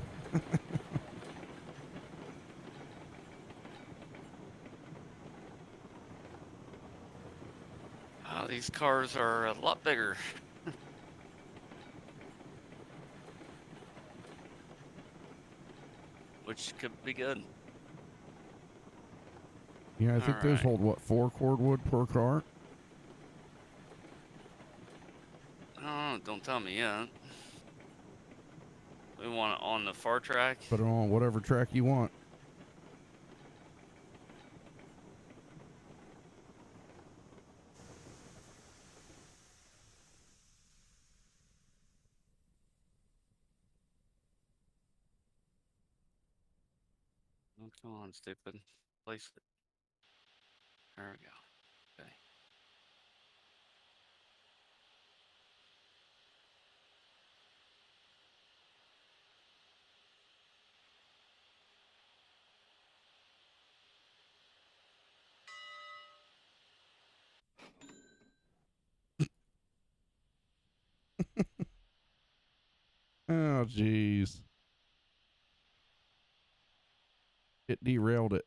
Oh, these cars are a lot bigger. Which could be good. Yeah, I think those Alright. hold, what, 4 cordwood per car? Oh, don't tell me yet. We want it on the far track. Put it on whatever track you want. Oh, come on, stupid. Place it. There we go. Okay. Oh, jeez. It derailed it.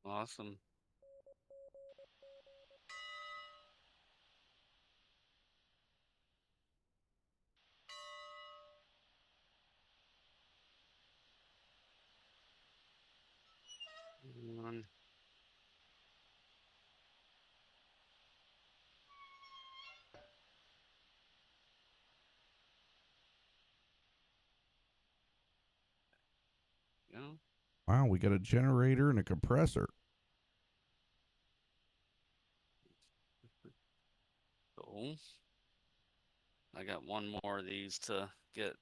Awesome. One. Go. Wow, we got a generator and a compressor. Cool. I got one more of these to get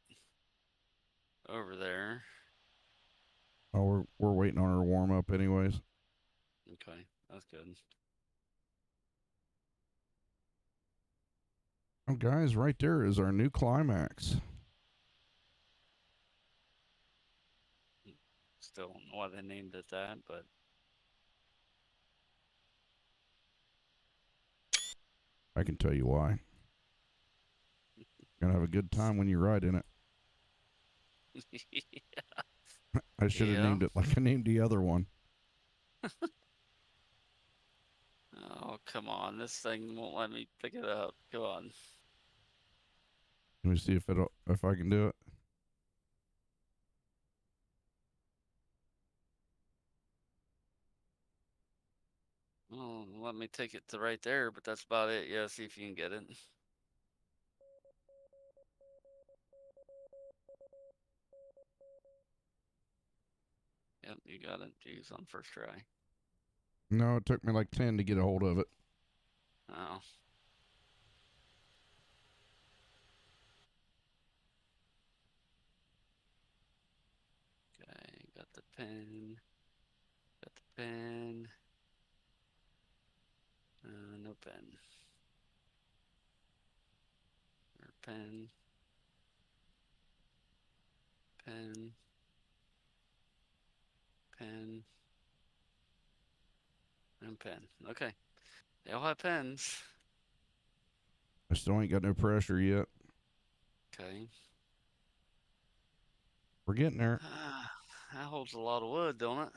over there. Oh, we're waiting on her to warm up anyways. Okay, that's good. Oh, guys, right there is our new climax. Still don't know why they named it that, but I can tell you why. Gonna have a good time when you ride in it. I should have yeah. named it like I named the other one. Oh, come on. This thing won't let me pick it up. Come on. Let me see if I can do it. Oh, let me take it to right there, but that's about it. Yeah, see if you can get it. Yep, you got it. Jeez, on first try. No, it took me like 10 to get a hold of it. Oh. Okay, got the pin. Got the pin. No pen. Or pen. Pen. Pen. And pen. Okay. They all have pens. I still ain't got no pressure yet. Okay. We're getting there. That holds a lot of wood, don't it?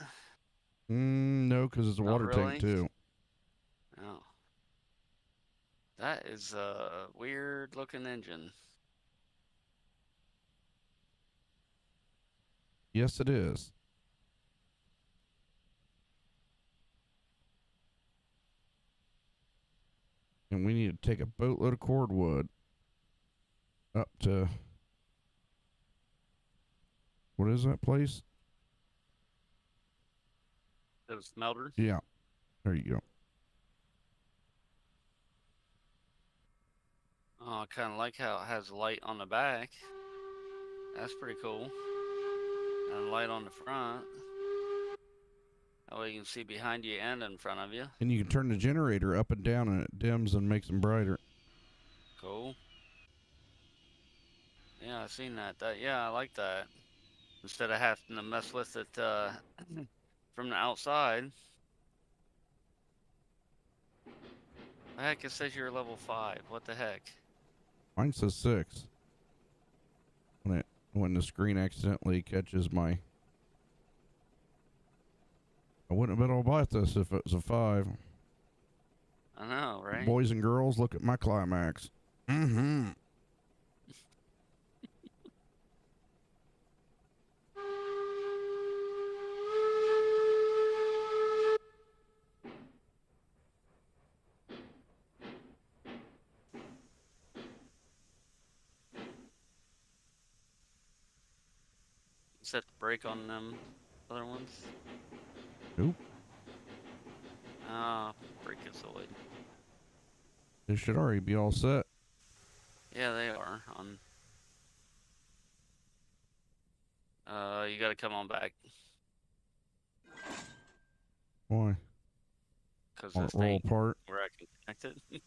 No, because it's a Not water tank really. too. Oh. That is a weird looking engine. Yes, it is. And we need to take a boatload of cordwood up to, what is that place? It was smelter. Yeah, there you go. Oh, I kind of like how it has a light on the back. That's pretty cool. And a light on the front. That way you can see behind you and in front of you. And you can turn the generator up and down and it dims and makes them brighter. Cool. Yeah, I've seen that. Yeah, I like that. Instead of having to mess with it from the outside. The heck, it says you're level 5. What the heck? Mine says 6. When the screen accidentally catches my... I wouldn't have been able to buy this if it was a 5. I know, right? Boys and girls, look at my climax. Mm-hmm. Set the brake on them other ones. Nope. Ah, brake is delayed. They should already be all set. Yeah, they are on. You gotta come on back. Why? Cause I'll this roll thing apart. where I can connect it.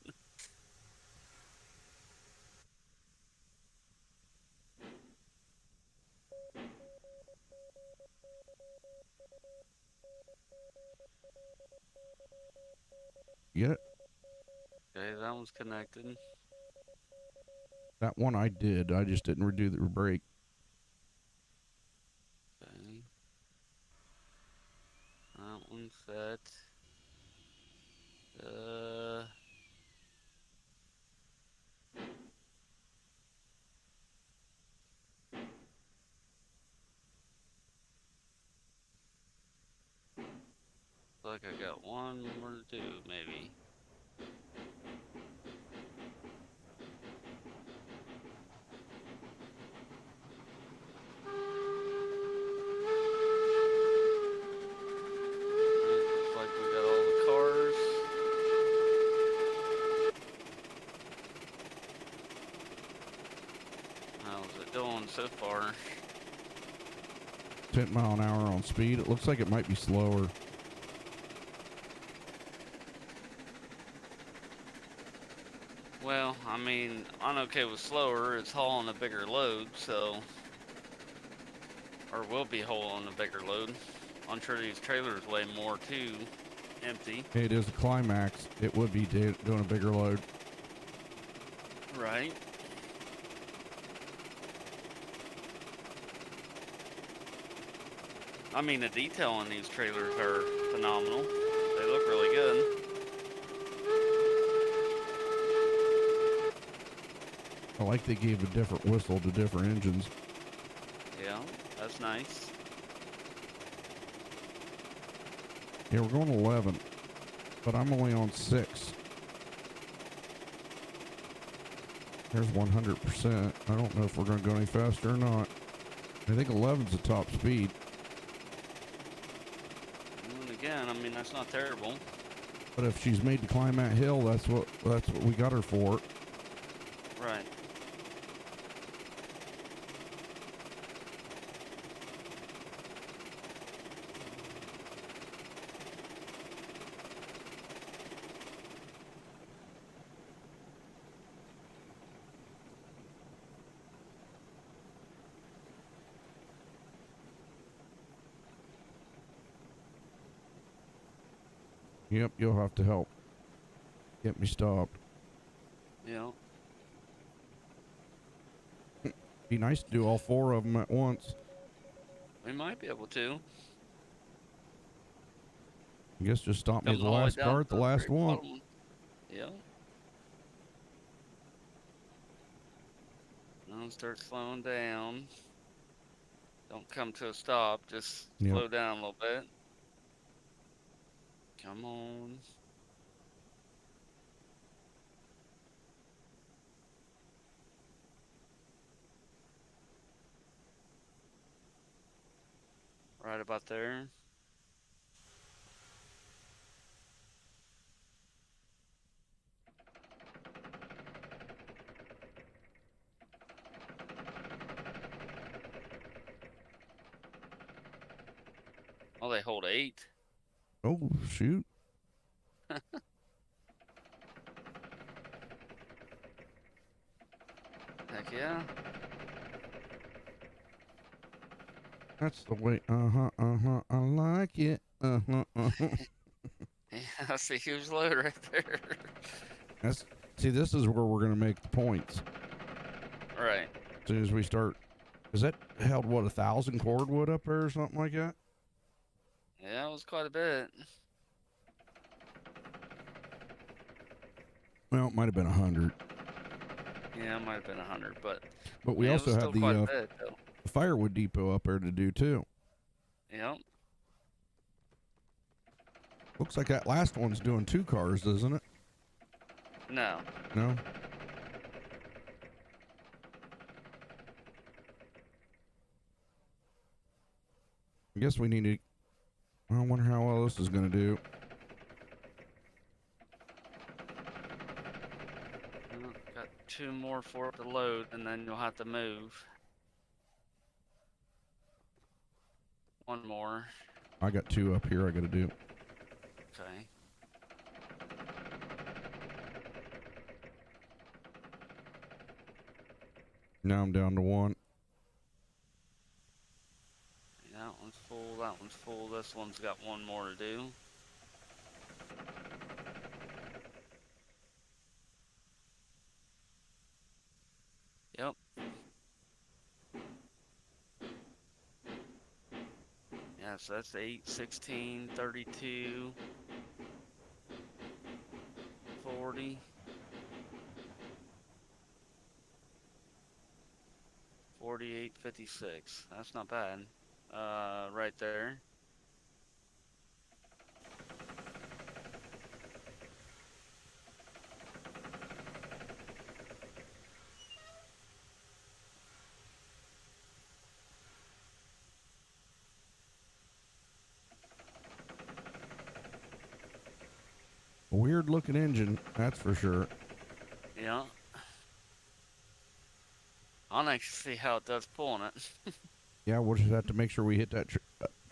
Get it? Okay, that one's connected. That one I did. I just didn't redo the brake. Okay. That one's set. Like I got one more to do, maybe. Looks like we got all the cars. How's it doing so far? 10 mile an hour on speed. It looks like it might be slower. Well, I mean, I'm okay with slower. It's hauling a bigger load, so... Or will be hauling a bigger load. I'm sure these trailers weigh more, too. Empty. It is a climax. It would be doing a bigger load. Right. I mean, the detail on these trailers are phenomenal. They look really good. I like they gave a different whistle to different engines. Yeah, that's nice. Yeah, we're going 11, but I'm only on 6. There's 100%. I don't know if we're going to go any faster or not. I think 11's the top speed. That's not terrible. But if she's made to climb that hill, that's what we got her for. Right. Yep, you'll have to help get me stopped. Yeah. Be nice to do all 4 of them at once. We might be able to. I guess just stop me at Coming the all the way last down car to at the the last very one. bottom. Yeah. Now start slowing down. Don't come to a stop. Just Yep. slow down a little bit. Come on. Right about there. Oh, they hold 8. Oh, shoot. Heck yeah. That's the way. I like it. Yeah, that's a huge load right there. See, this is where we're going to make the points. Right. As soon as we start. Is that held, what, 1,000 cordwood up there or something like that? Yeah, it was quite a bit. Well, it might have been 100. Yeah, it might have been 100, but we yeah, it also was have still quite a the bit, though. firewood depot up there to do too. Yep. Looks like that last one's doing 2 cars, doesn't it? No. No? I guess we need to. I wonder how well this is going to do. Well, got 2 more for it to load, and then you'll have to move. 1 more. I got 2 up here I got to do. Okay. Now I'm down to 1. That one's full, that one's full, this one's got 1 more to do. Yep. Yeah, so that's 8, 16, 32, 40. 48, 56. That's not bad. Right there. A weird looking engine, that's for sure. Yeah. I'll next see how it does pulling it. Yeah, we'll just have to make sure we hit that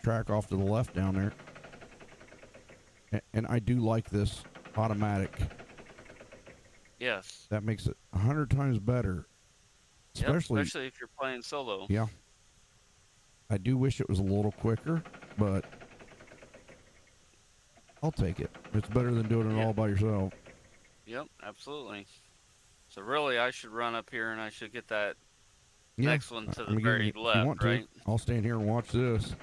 track off to the left down there. And I do like this automatic. Yes. That makes it 100 times better. Especially if you're playing solo. Yeah. I do wish it was a little quicker, but I'll take it. It's better than doing it all by yourself. Yep, absolutely. So really, I should run up here and I should get that next one to the very left, right? I'll stand here and watch this.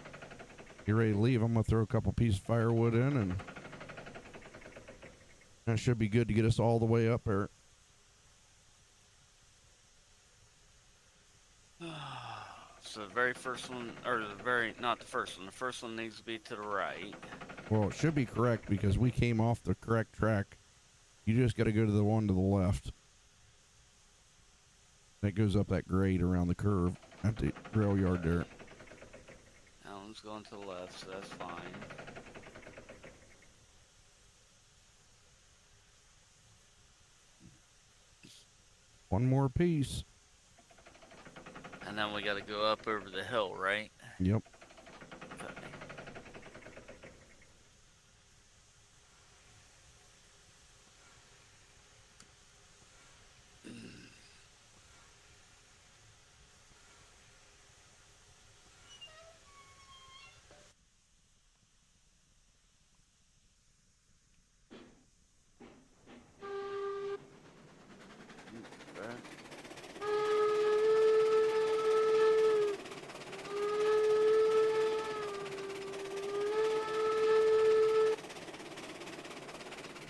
You're ready to leave. I'm going to throw a couple pieces of firewood in, and that should be good to get us all the way up there. So the very first one, or not the first one. The first one needs to be to the right. Well, it should be correct because we came off the correct track. You just got to go to the one to the left. That goes up that grade around the curve at the rail yard there. That one's going to the left, so that's fine. One more piece. And then we got to go up over the hill, right? Yep. Okay.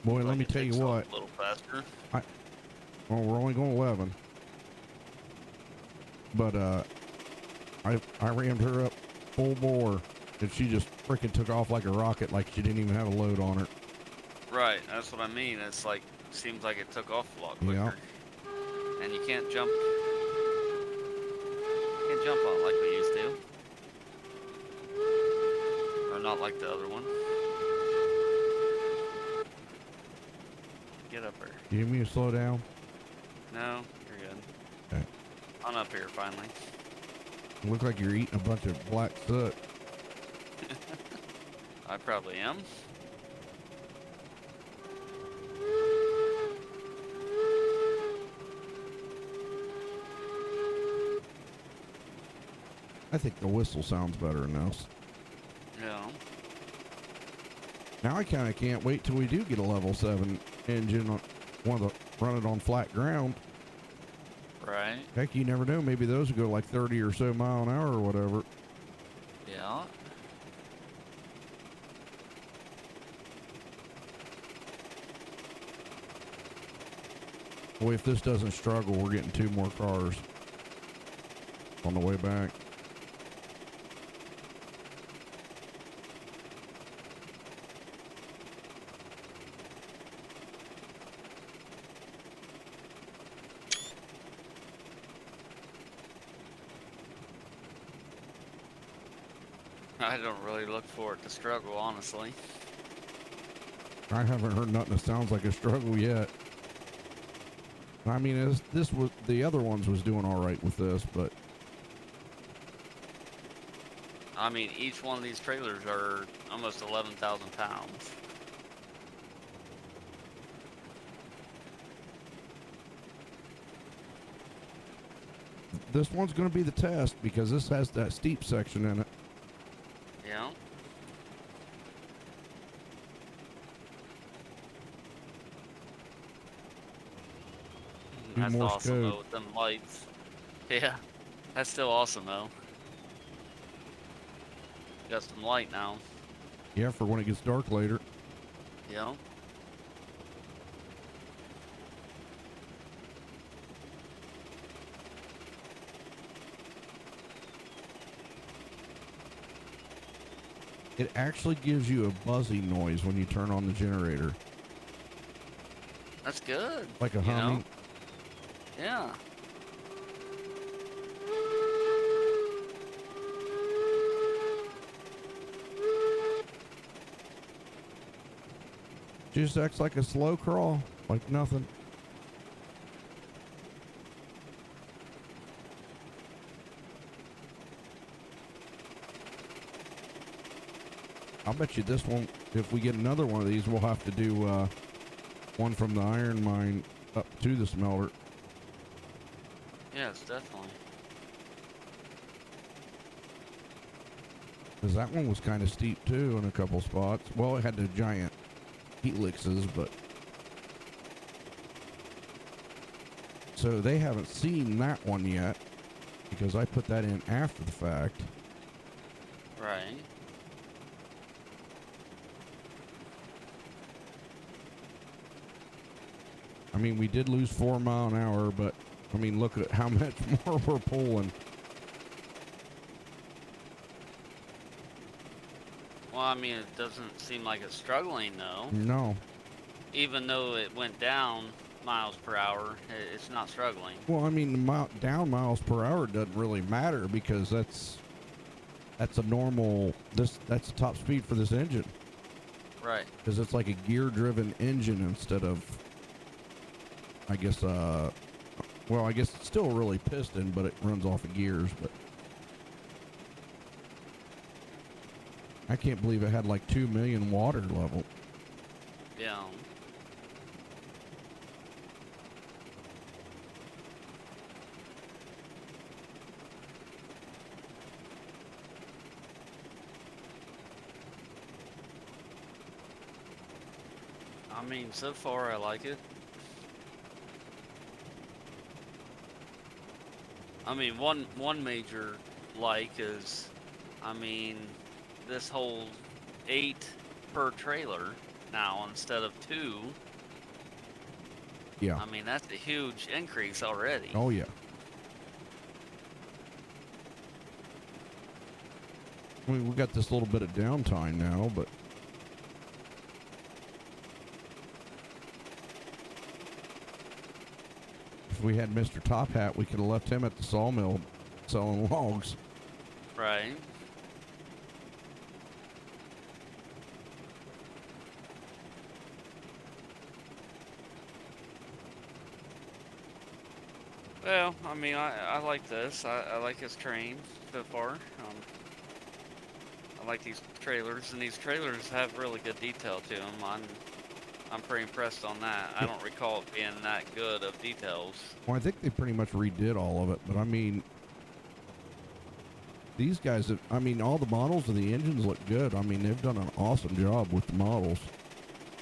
Boy, Like let me it tell you takes off what. a little faster. Well, we're only going 11. But I rammed her up full bore, and she just freaking took off like a rocket, like she didn't even have a load on her. Right, that's what I mean. It's like, seems like it took off a lot quicker. Yeah. And you can't jump on it like we used to. Or not like the other one. Get up here. You need me to slow down? No, you're good. Okay. I'm up here finally. Look like you're eating a bunch of black soot. I probably am. I think the whistle sounds better than this. Yeah. Now I kind of can't wait till we do get a level 7 engine on one of the run it on flat ground. Right. Heck, you never know. Maybe those will go like 30 or so mile an hour or whatever. Yeah. Boy, if this doesn't struggle, we're getting 2 more cars on the way back. I don't really look for it to struggle, honestly. I haven't heard nothing that sounds like a struggle yet. I mean, this was the other ones was doing all right with this, but I mean, each one of these trailers are almost 11,000 pounds. this one's going to be the test because this has that steep section in it. Yeah. That's Morse awesome code. though with them lights. Yeah, that's still awesome though. Got some light now. Yeah, for when it gets dark later. Yeah. It actually gives you a buzzing noise when you turn on the generator, That's good. like a you know? humming. Yeah. Just acts like a slow crawl, like nothing. I'll bet you this one, if we get another one of these, we'll have to do one from the iron mine up to the smelter. Yes, definitely. Because that one was kind of steep too in a couple spots. Well, it had the giant helixes, but... So they haven't seen that one yet, because I put that in after the fact. Right. I mean, we did lose 4 miles an hour, but I mean, look at how much more we're pulling. Well, I mean, it doesn't seem like it's struggling though. No. Even though it went down miles per hour, it's not struggling. Well, I mean, the down miles per hour doesn't really matter because that's a normal, that's the top speed for this engine. Right. Because it's like a gear driven engine instead of, I guess, Well, I guess it's still really piston, but it runs off of gears. But I can't believe it had like 2 million water level. Yeah. I mean, so far I like it. I mean, one major like is, I mean, this whole 8 per trailer now instead of 2. Yeah. I mean, that's a huge increase already. Oh yeah. I mean, we got this little bit of downtime now, but if we had Mr. Top Hat, we could have left him at the sawmill selling logs. Right. Well, I mean, I like this. I like his train so far. I like these trailers, and these trailers have really good detail to them. I'm pretty impressed on that. I don't recall it being that good of details. Well, I think they pretty much redid all of it, but I mean, these guys have, I mean, all the models and the engines look good. I mean, they've done an awesome job with the models.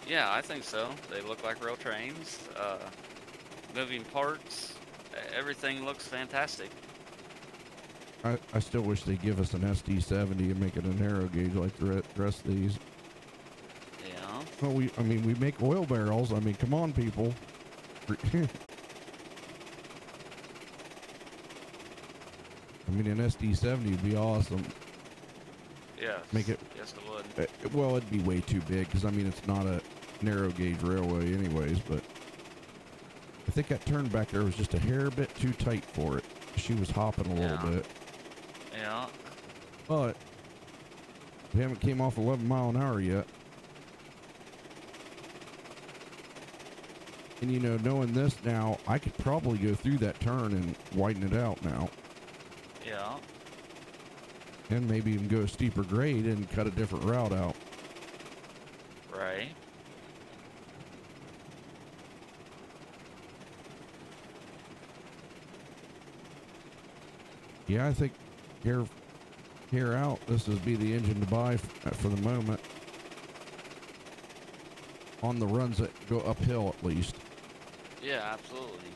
Yeah, I think so. They look like real trains. Moving parts, everything looks fantastic. I still wish they'd give us an SD70 and make it a narrow gauge like the rest of these. Yeah. Well, we make oil barrels. I mean, come on, people. I mean, an SD70 would be awesome. Yeah. Make it. Yes, it would. Well, it'd be way too big because I mean, it's not a narrow gauge railway, anyways. But I think that turn back there was just a hair bit too tight for it. She was hopping a little bit. Yeah. But we haven't came off 11 mile an hour yet. And you know, knowing this now, I could probably go through that turn and widen it out now. Yeah. And maybe even go a steeper grade and cut a different route out. Right. Yeah, I think here out, this would be the engine to buy for the moment. On the runs that go uphill, at least. Yeah, absolutely.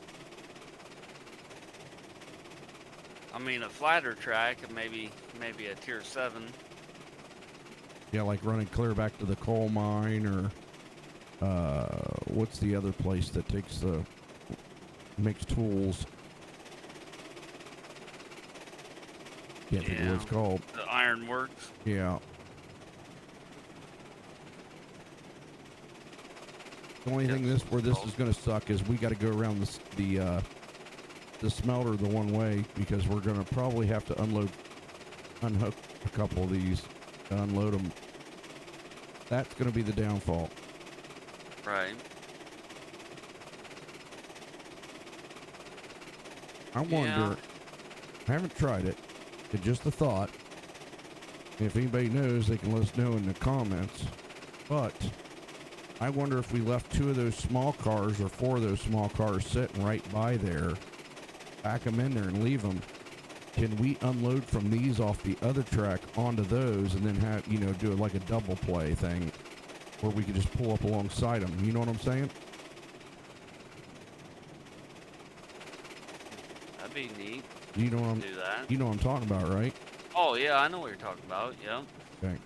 I mean, a flatter track, and maybe a tier 7. Yeah, like running clear back to the coal mine, or what's the other place that makes tools? Can't think of what it's called. The Iron Works. Yeah. The only thing where this is going to suck is we got to go around the smelter the one way, because we're going to probably have to unhook a couple of these to unload them. That's going to be the downfall. Right. I wonder. I haven't tried it. It's just a thought. If anybody knows, they can let us know in the comments. But I wonder if we left 2 of those small cars or 4 of those small cars sitting right by there, back them in there and leave them. Can we unload from these off the other track onto those, and then have, you know, do it like a double play thing where we could just pull up alongside them? You know what I'm saying? That'd be neat. You know what Do that. You know what I'm talking about, right? Oh yeah, I know what you're talking about. Yep. Okay.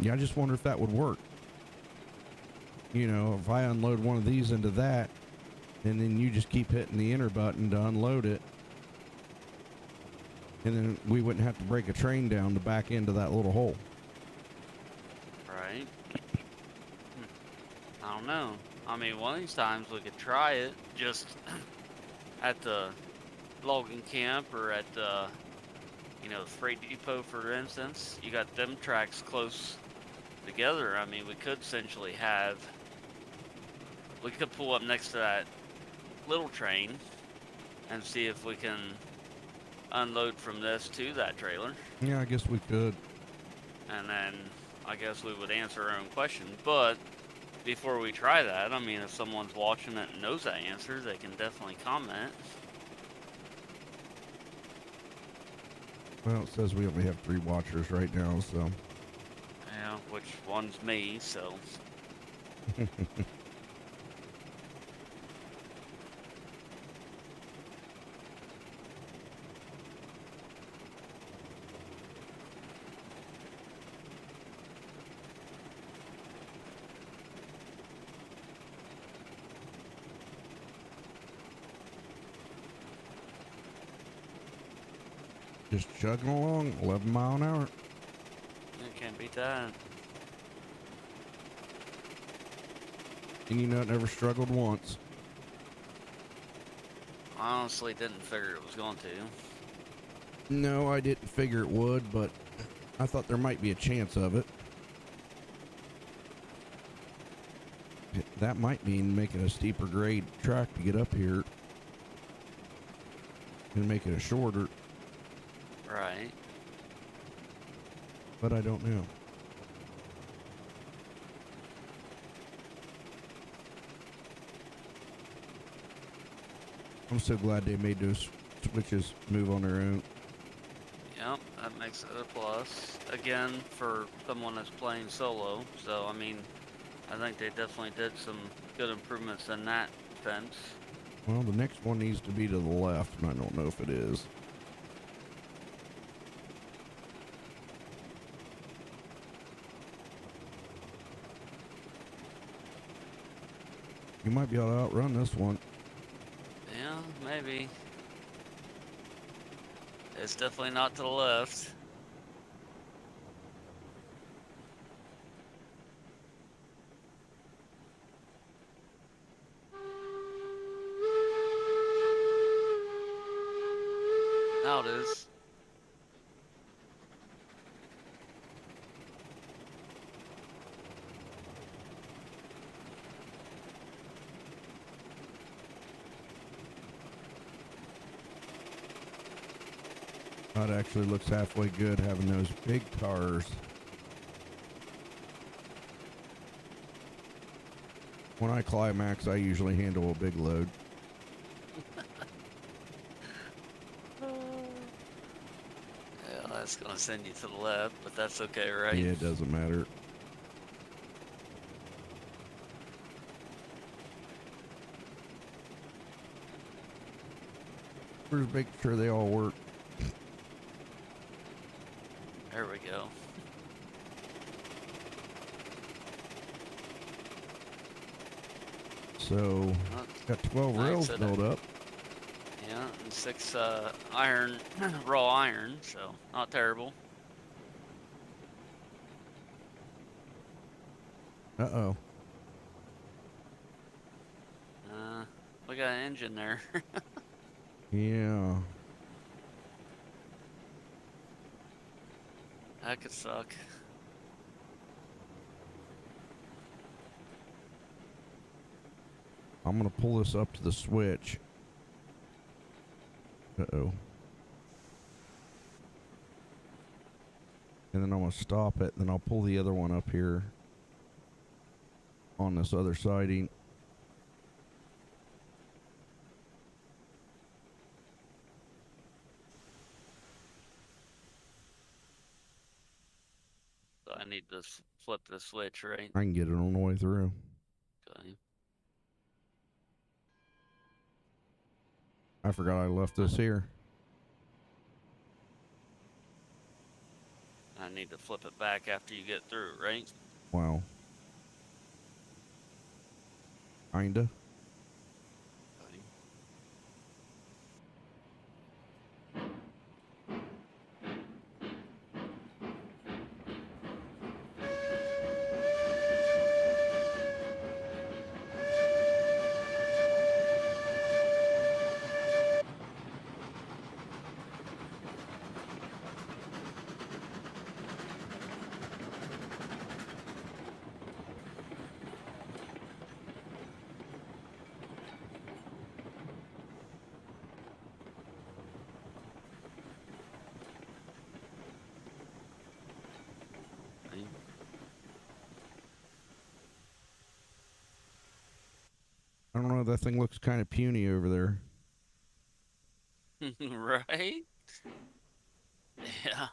Yeah, I just wonder if that would work. You know, if I unload one of these into that, and then you just keep hitting the enter button to unload it, and then we wouldn't have to break a train down to back into that little hole. Right. I don't know. I mean, one of these times we could try it just at the logging camp, or at the, you know, freight depot, for instance. You got them tracks close together. I mean, we could essentially have we could pull up next to that little train and see if we can unload from this to that trailer. Yeah, I guess we could. And then I guess we would answer our own question. But before we try that, I mean, if someone's watching it and knows that answer, they can definitely comment. Well, it says we only have 3 watchers right now, so. Yeah, which one's me, so. Just chugging along, 11 mile an hour. You can't beat that. And you know, it never struggled once. I honestly didn't figure it was going to. No, I didn't figure it would, but I thought there might be a chance of it. That might mean making a steeper grade track to get up here and make it a shorter, Right. but I don't know. I'm so glad they made those switches move on their own. Yep, that makes it a plus. Again, for someone that's playing solo. So, I mean, I think they definitely did some good improvements in that fence. Well, the next one needs to be to the left, and I don't know if it is. You might be able to outrun this one. Yeah, maybe. It's definitely not to the left. Now it is. That actually looks halfway good having those big cars. When I climax, I usually handle a big load. Yeah, that's gonna send you to the left, but that's okay, right? Yeah, it doesn't matter. We're just making sure they all work. There we go. So, got 12 rails Nice, built up. Yeah, and 6 iron, raw iron, so not terrible. Uh-oh. We got an engine there. Yeah. That could suck. I'm going to pull this up to the switch. Uh-oh. And then I'm going to stop it. Then I'll pull the other one up here on this other siding. So I need to flip the switch, right? I can get it on the way through. Okay. I forgot I left this here. I need to flip it back after you get through, right? Wow. Kinda. Okay. I don't know. That thing looks kind of puny over there. Right? Yeah.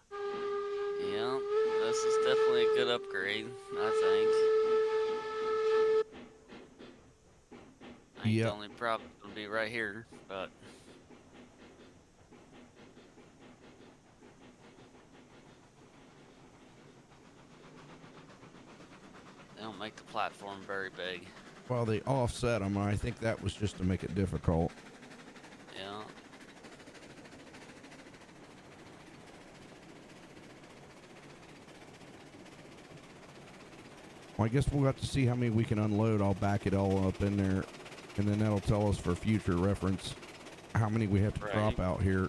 Yeah. This is definitely a good upgrade, I think. I think the Yep. only problem's gonna be right here, but they don't make the platform very big. Well, they offset them, and I think that was just to make it difficult. Yeah. Well, I guess we'll have to see how many we can unload. I'll back it all up in there, and then that'll tell us for future reference how many we have to Right. drop out here.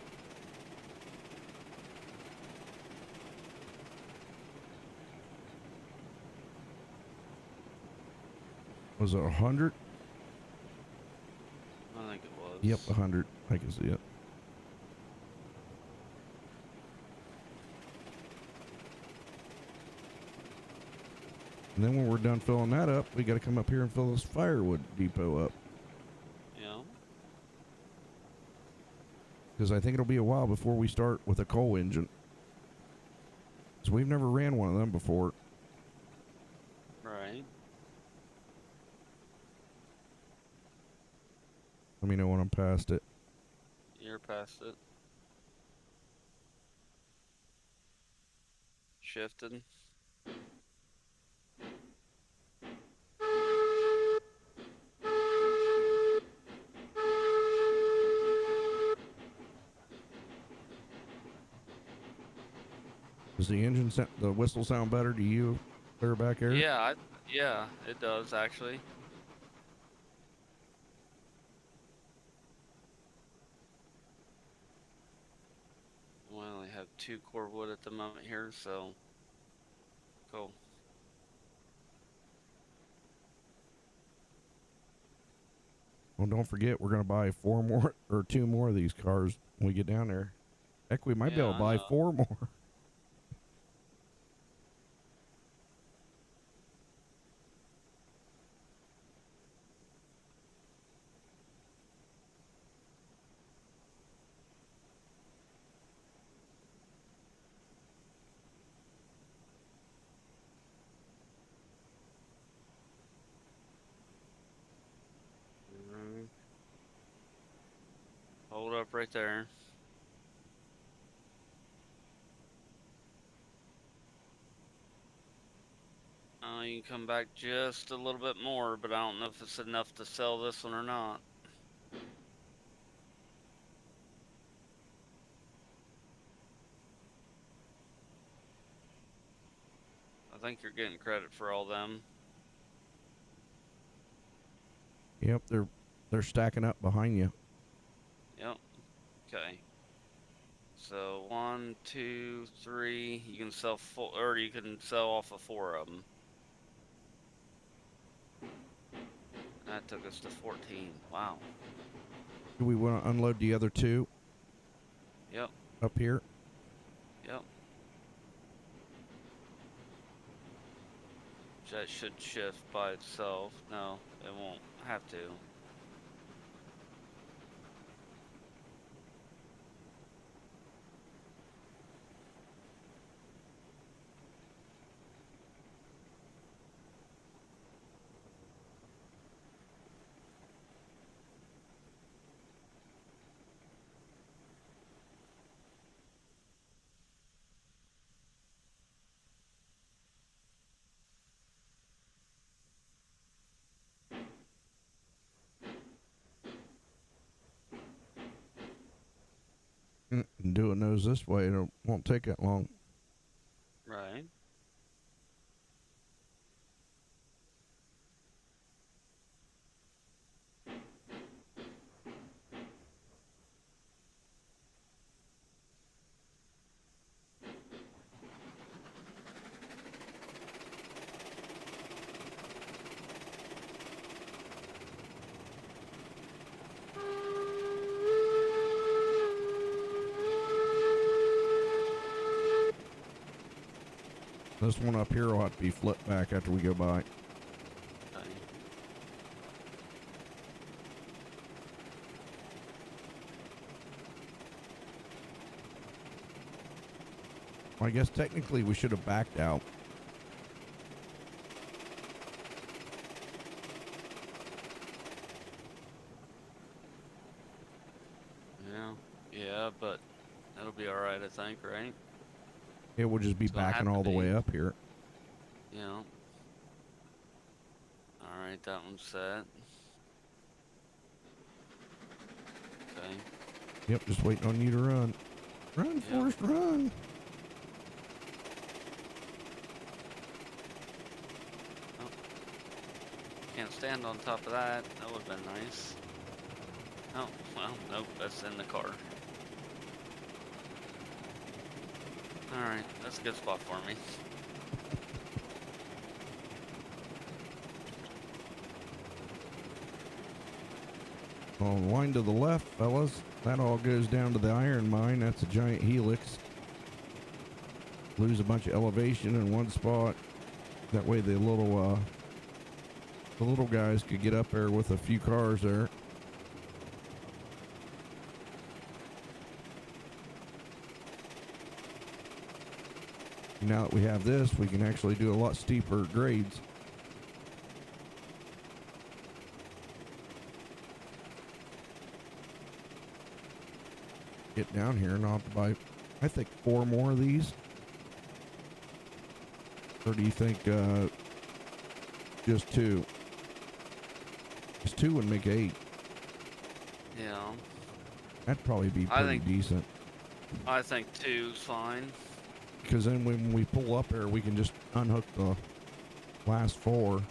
Was it 100? I think it was. Yep, 100. I can see it. And then when we're done filling that up, we got to come up here and fill this firewood depot up. Yeah. Because I think it'll be a while before we start with a coal engine. Because we've never ran one of them before. Right. Let me know when I'm past it. You're past it. Shifted. Does the engine, the whistle sound better to you there back there? Yeah, yeah, it does actually. We only have 2 core wood at the moment here, so cool. Well, don't forget, we're going to buy 4 more or 2 more of these cars when we get down there. Heck, we might be able to buy 4 more. Hold up right there. You can come back just a little bit more, but I don't know if it's enough to sell this one or not. I think you're getting credit for all them. Yep, they're stacking up behind you. Yep. Okay. So 1, 2, 3. You can sell 4, or you can sell off of 4 of them. That took us to 14. Wow. Do we want to unload the other 2? Yep. Up here? Yep. That should shift by itself. No, it won't have to. Doing those this way, it won't take that long. Right. This one up here will have to be flipped back after we go by. Okay. I guess technically we should have backed out. Yeah. Yeah, but that'll be alright, I think, right? It would just be It's gonna backing have to all the be. way up here. Yeah. Alright, that one's set. Okay. Yep, just waiting on you to run. Run, Yep. Forrest, run. Oh. Can't stand on top of that. That would've been nice. Oh, well, nope, that's in the car. Alright, that's a good spot for me. Well, line to the left, fellas. That all goes down to the iron mine. That's a giant helix. Lose a bunch of elevation in one spot. That way the little guys could get up there with a few cars there. Now that we have this, we can actually do a lot steeper grades. Get down here and I'll have to buy, I think, 4 more of these. Or do you think just 2? Just 2 would make 8. Yeah. That'd probably be I pretty think- decent. I think 2's fine. Because then when we pull up there, we can just unhook the last 4.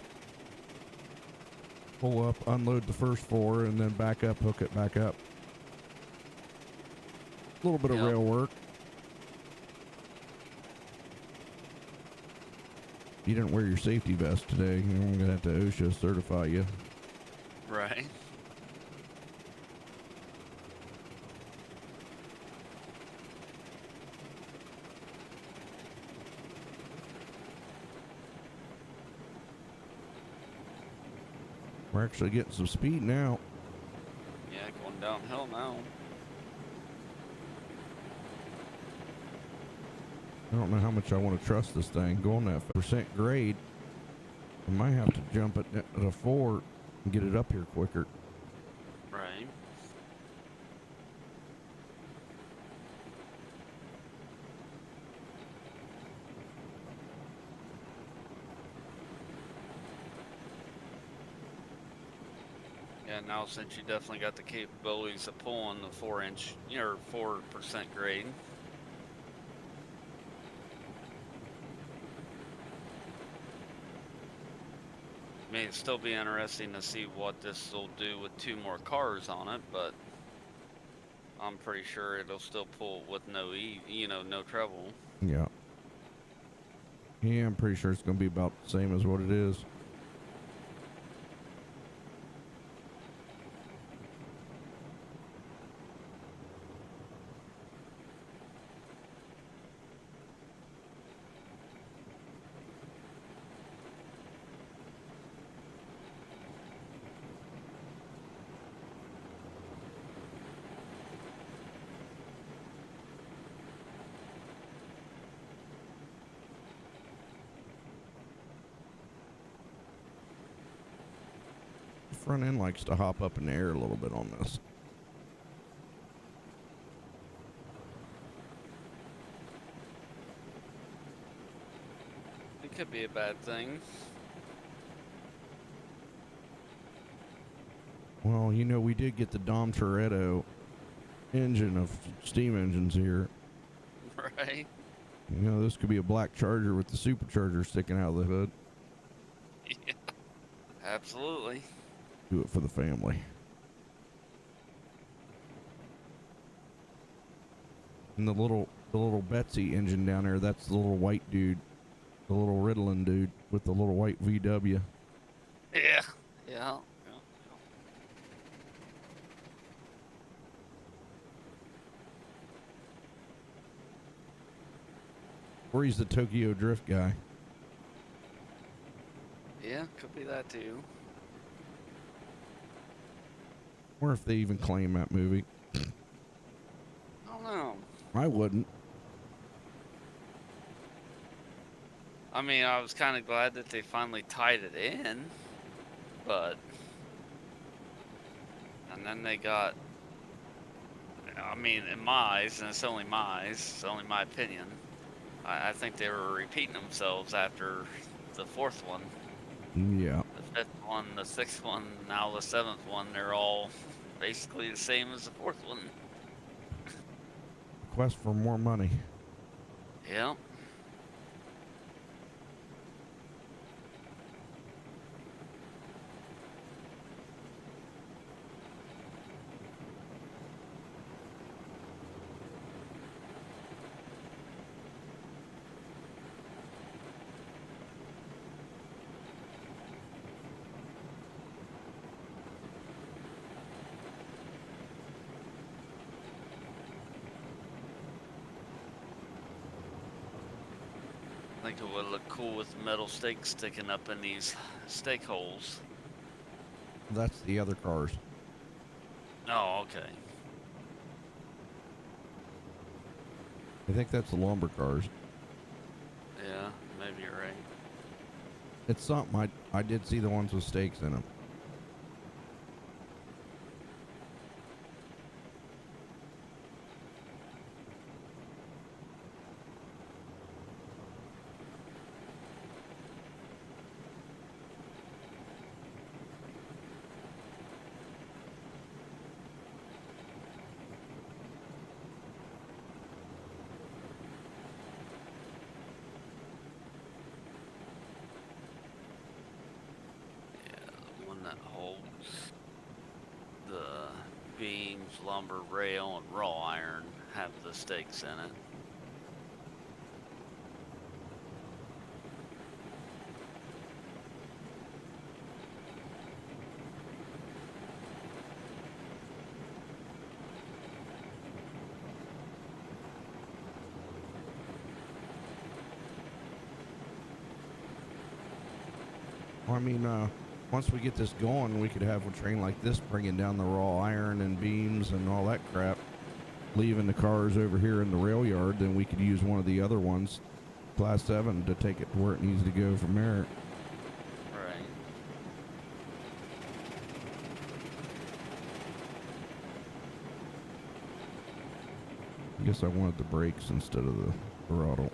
Pull up, unload the first 4, and then back up, hook it back up. A little bit of Yep. rail work. You didn't wear your safety vest today. You're gonna have to OSHA certify you. Right. We're actually getting some speed now. Yeah, going downhill now. I don't know how much I want to trust this thing. Going that percent grade, I might have to jump it at a 4 and get it up here quicker. Right. Yeah, now since you definitely got the capabilities of pulling the 4-inch, or 4% grade. I mean, it'd still be interesting to see what this will do with 2 more cars on it, but I'm pretty sure it'll still pull with no no trouble. Yeah. Yeah, I'm pretty sure it's going to be about the same as what it is. Front end likes to hop up in the air a little bit on this. It could be a bad thing. Well, you know, we did get the Dom Toretto engine of steam engines here. Right? You know, this could be a black Charger with the supercharger sticking out of the hood. Yeah. Absolutely. Do it for the family. And the little Betsy engine down there, that's the little white dude. The little Ritalin dude with the little white VW. Yeah. Yeah. Or he's the Tokyo Drift guy. Yeah, could be that too. Or if they even claim that movie. I don't know. I wouldn't. I mean, I was kind of glad that they finally tied it in, but and then they got. I mean, in my eyes, and it's only my eyes, it's only my opinion. I think they were repeating themselves after the fourth one. Yeah. The fifth one, the sixth one, now the seventh one, they're all basically the same as the fourth one. Quest for more money. Yep. I think it would look cool with metal stakes sticking up in these stake holes. That's the other cars. Oh, okay. I think that's the lumber cars. Yeah, maybe you're right. It's something. I did see the ones with stakes in them. One that holds the beams, lumber, rail, and raw iron have the stakes in it. Well, I mean, once we get this going, we could have a train like this bringing down the raw iron and beams and all that crap, leaving the cars over here in the rail yard. Then we could use one of the other ones, class 7, to take it to where it needs to go from there. Right. I guess I wanted the brakes instead of the throttle.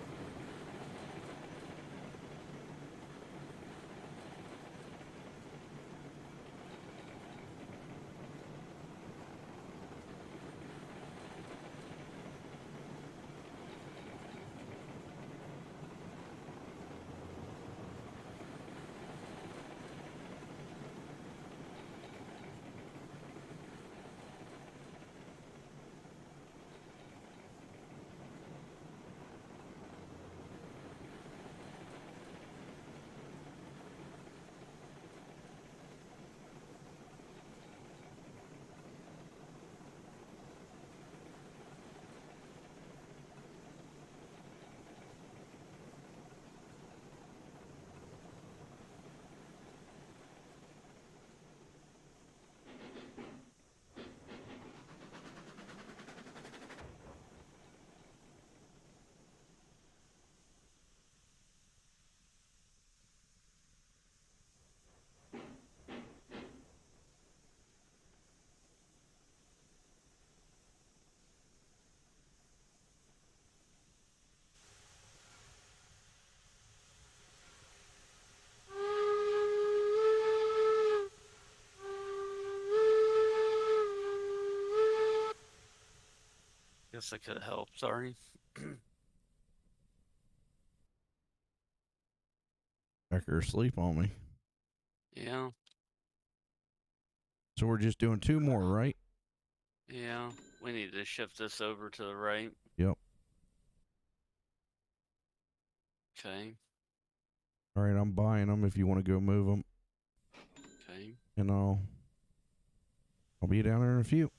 Guess I could help. Sorry. Becker asleep on me. Yeah. So we're just doing 2 more, right? Yeah. We need to shift this over to the right. Yep. Okay. All right, I'm buying them if you want to go move them. Okay. And I'll be down there in a few.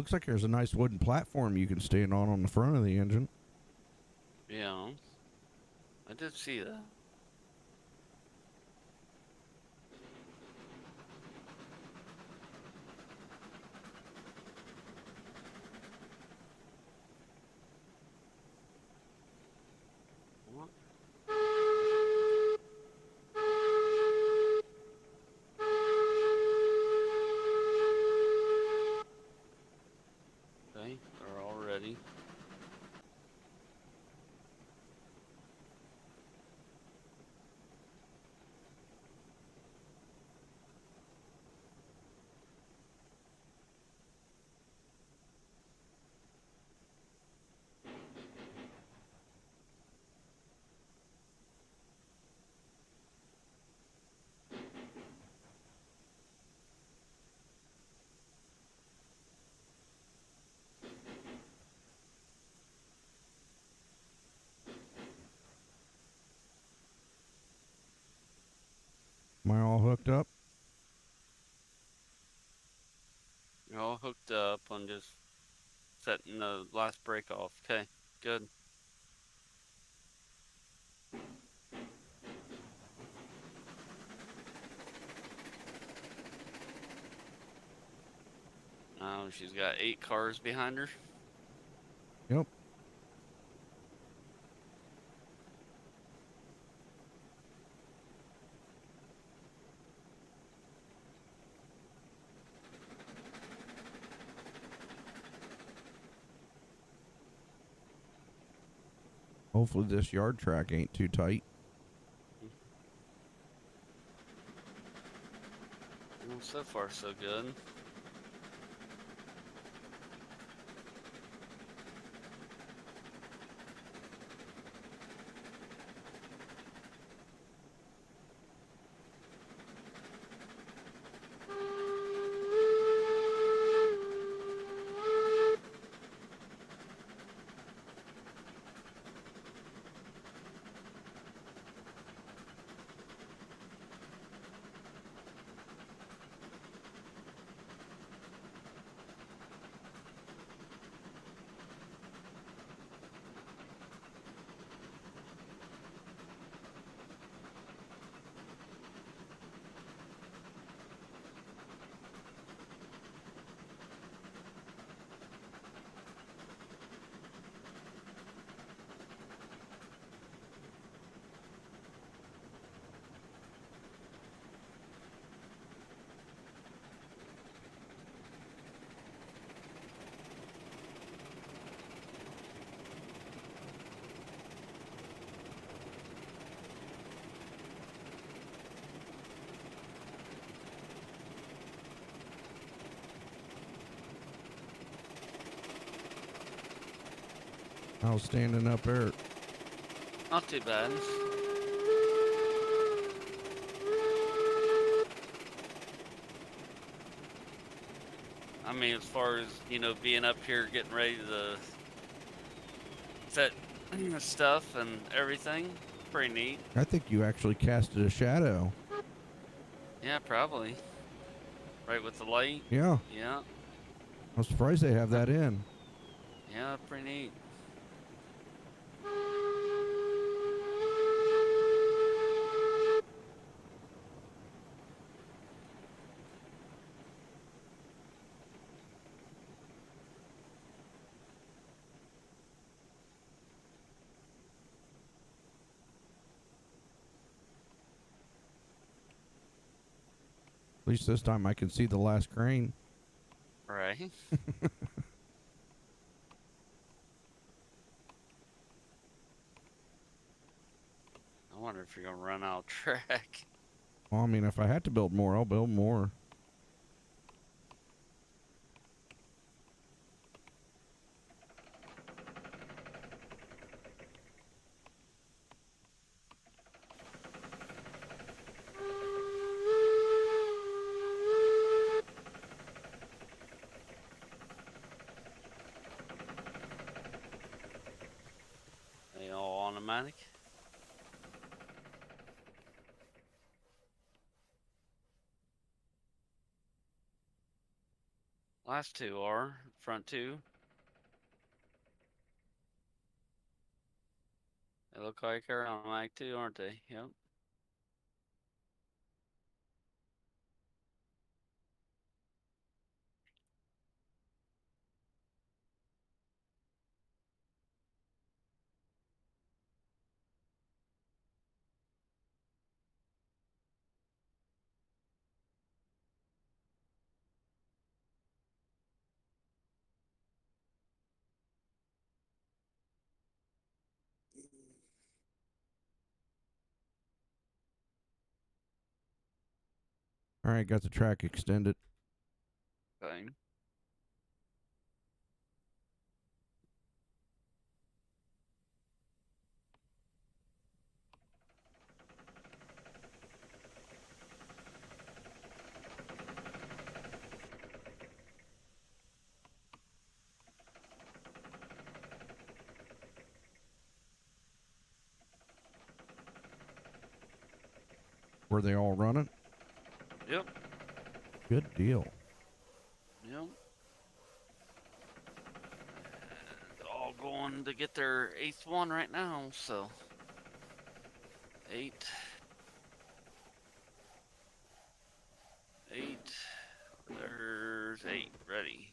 Looks like there's a nice wooden platform you can stand on the front of the engine. Yeah. I did see that. What? Okay, they're all ready. Am I all hooked up? You're all hooked up. I'm just setting the last brake off. Okay, good. Now she's got 8 cars behind her. Yep. Hopefully this yard track ain't too tight. Well, so far so good. I was standing up there. Not too bad. I mean, as far as, being up here getting ready to set stuff and everything, pretty neat. I think you actually casted a shadow. Yeah, probably. Right with the light. Yeah. Yeah. I'm surprised they have that in. Yeah, pretty neat. At least this time I can see the last crane. Right. I wonder if you're gonna run out of track. Well, I mean, if I had to build more, I'll build more. They all automatic. Last two are. Front two. They look like they're on mic too, aren't they? Yep. All right, got the track extended. Okay. Were they all running? Yep. Good deal. Yep. And all going to get their 8th one right now, so 8. 8. There's 8 ready.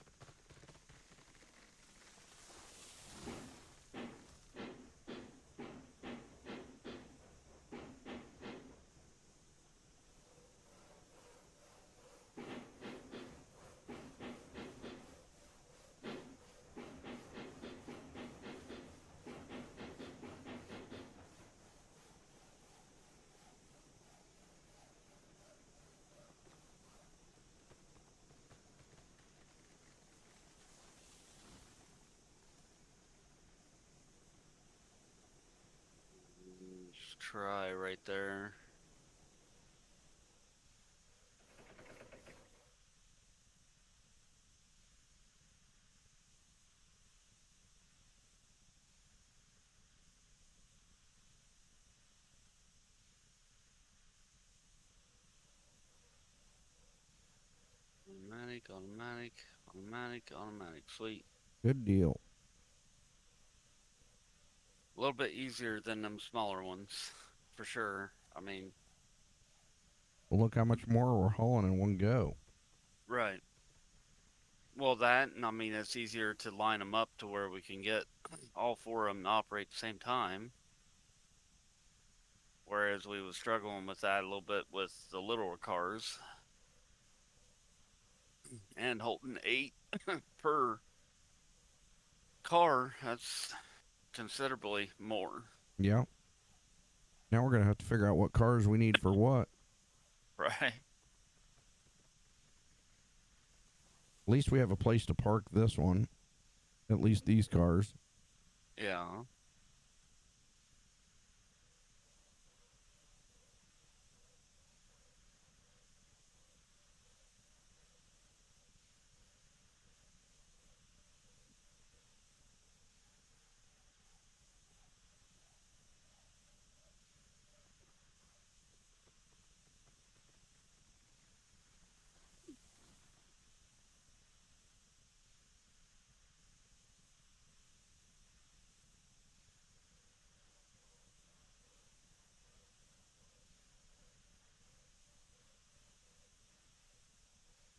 Just try right there. Automatic, automatic, automatic, automatic. Sweet. Good deal. A little bit easier than them smaller ones, for sure. I mean, Well, look how much more we're hauling in one go. right. Well, that, and I mean, it's easier to line them up to where we can get all 4 of them to operate at the same time. Whereas we was struggling with that a little bit with the littler cars. And holding 8 per car, that's considerably more. Yeah. Now we're going to have to figure out what cars we need for what. Right. At least we have a place to park this one. At least these cars. Yeah.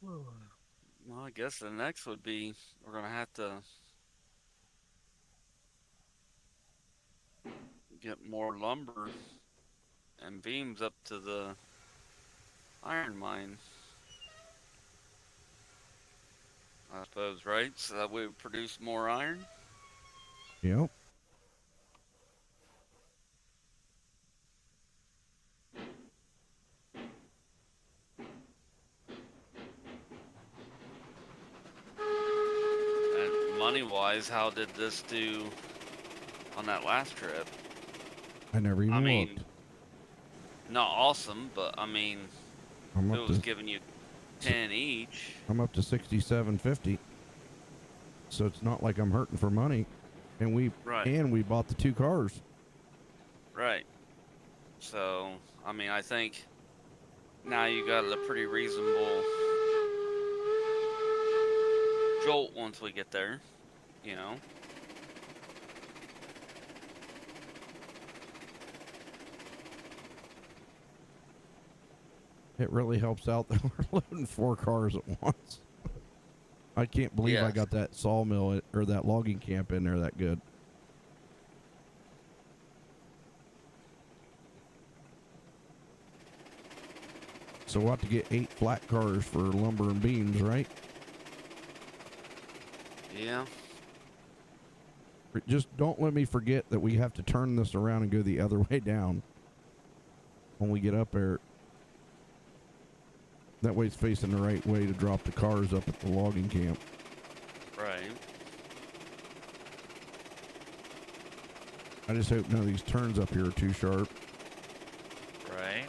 Well, I guess the next would be we're going to have to get more lumber and beams up to the iron mine. I suppose, right? So that we produce more iron. Yep. And money-wise, how did this do on that last trip? I never even I mean, looked. not awesome, but I mean, I'm if it up was to giving you 10 each. I'm up to 67.50. So it's not like I'm hurting for money. And we Right. bought the 2 cars. Right. So, I mean, I think now you got a pretty reasonable jolt once we get there, you know. It really helps out that we're loading 4 cars at once. I can't believe I Yes. got that sawmill or that logging camp in there that good. So we'll have to get 8 flat cars for lumber and beams, right? Yeah. Just don't let me forget that we have to turn this around and go the other way down when we get up there. That way it's facing the right way to drop the cars up at the logging camp. Right. I just hope none of these turns up here are too sharp. Right.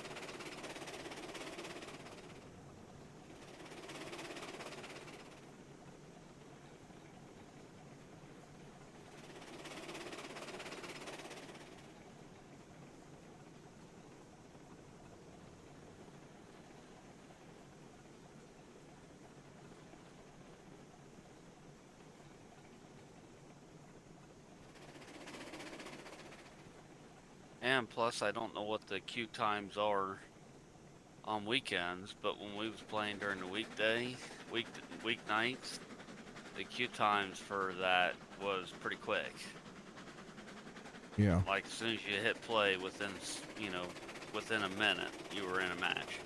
And plus, I don't know what the queue times are on weekends, but when we was playing during the weeknights, the queue times for that was pretty quick. Yeah. Like as soon as you hit play, within within a minute, you were in a match.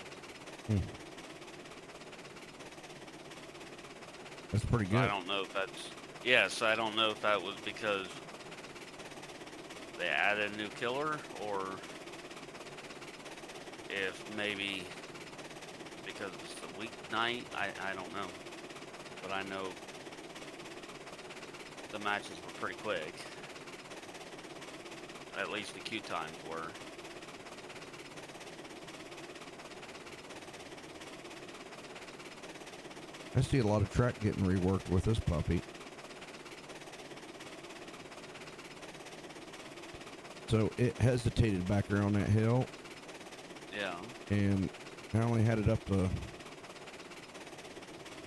That's pretty So good. I don't know if that's so I don't know if that was because they added a new killer, or if maybe because it's a weeknight. I don't know, but I know the matches were pretty quick. At least the queue times were. I see a lot of track getting reworked with this puppy. So it hesitated back around that hill. Yeah. And I only had it up to...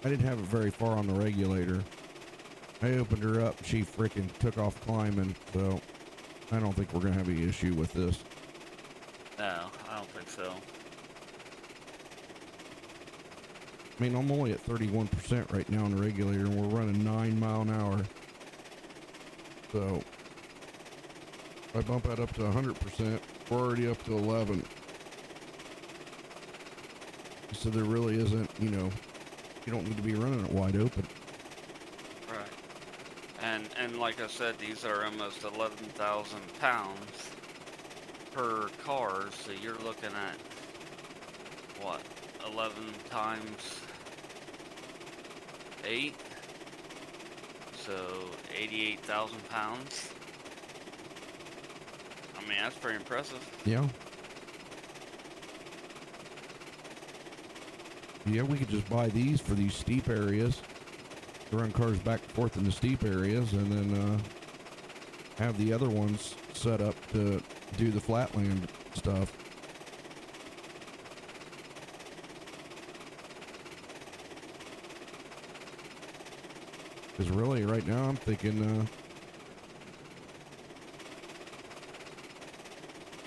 I didn't have it very far on the regulator. I opened her up and she freaking took off climbing. So I don't think we're going to have any issue with this. No, I don't think so. I mean, I'm only at 31% right now on the regulator, and we're running 9 mile an hour. So, if I bump that up to 100%, we're already up to 11. So there really isn't, you don't need to be running it wide open. Right. And like I said, these are almost 11,000 pounds per car, so you're looking at, what, 11 times 8? So 88,000 pounds. I mean, that's pretty impressive. Yeah. Yeah, we could just buy these for these steep areas to run cars back and forth in the steep areas, and then have the other ones set up to do the flatland stuff. Because really, right now, I'm thinking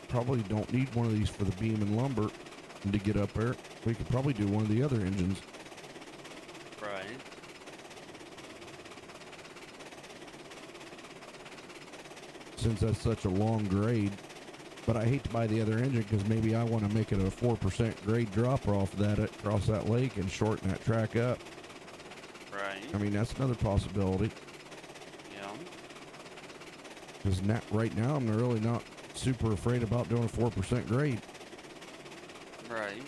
probably don't need one of these for the beam and lumber and to get up there. We could probably do one of the other engines. Right. Since that's such a long grade. But I hate to buy the other engine because maybe I want to make it a 4% grade drop off that across that lake and shorten that track up. Right. I mean, that's another possibility. Yeah. Because right now, I'm really not super afraid about doing a 4% grade. Right.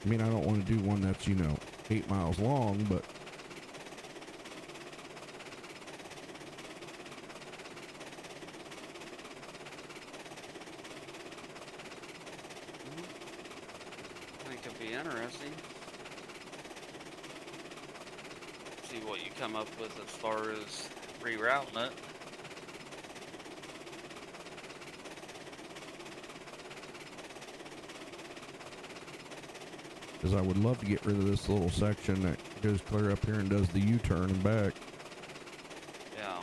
I mean, I don't want to do one that's, 8 miles long, but I think it'd be interesting. See what you come up with as far as rerouting it. Because I would love to get rid of this little section that goes clear up here and does the U-turn and back. Yeah.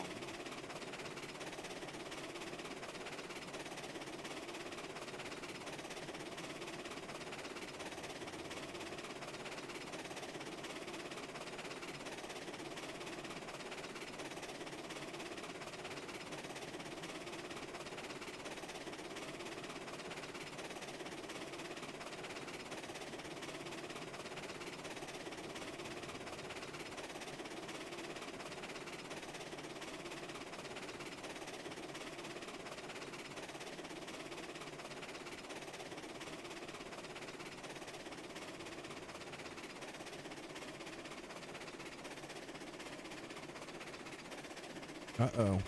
Uh-oh.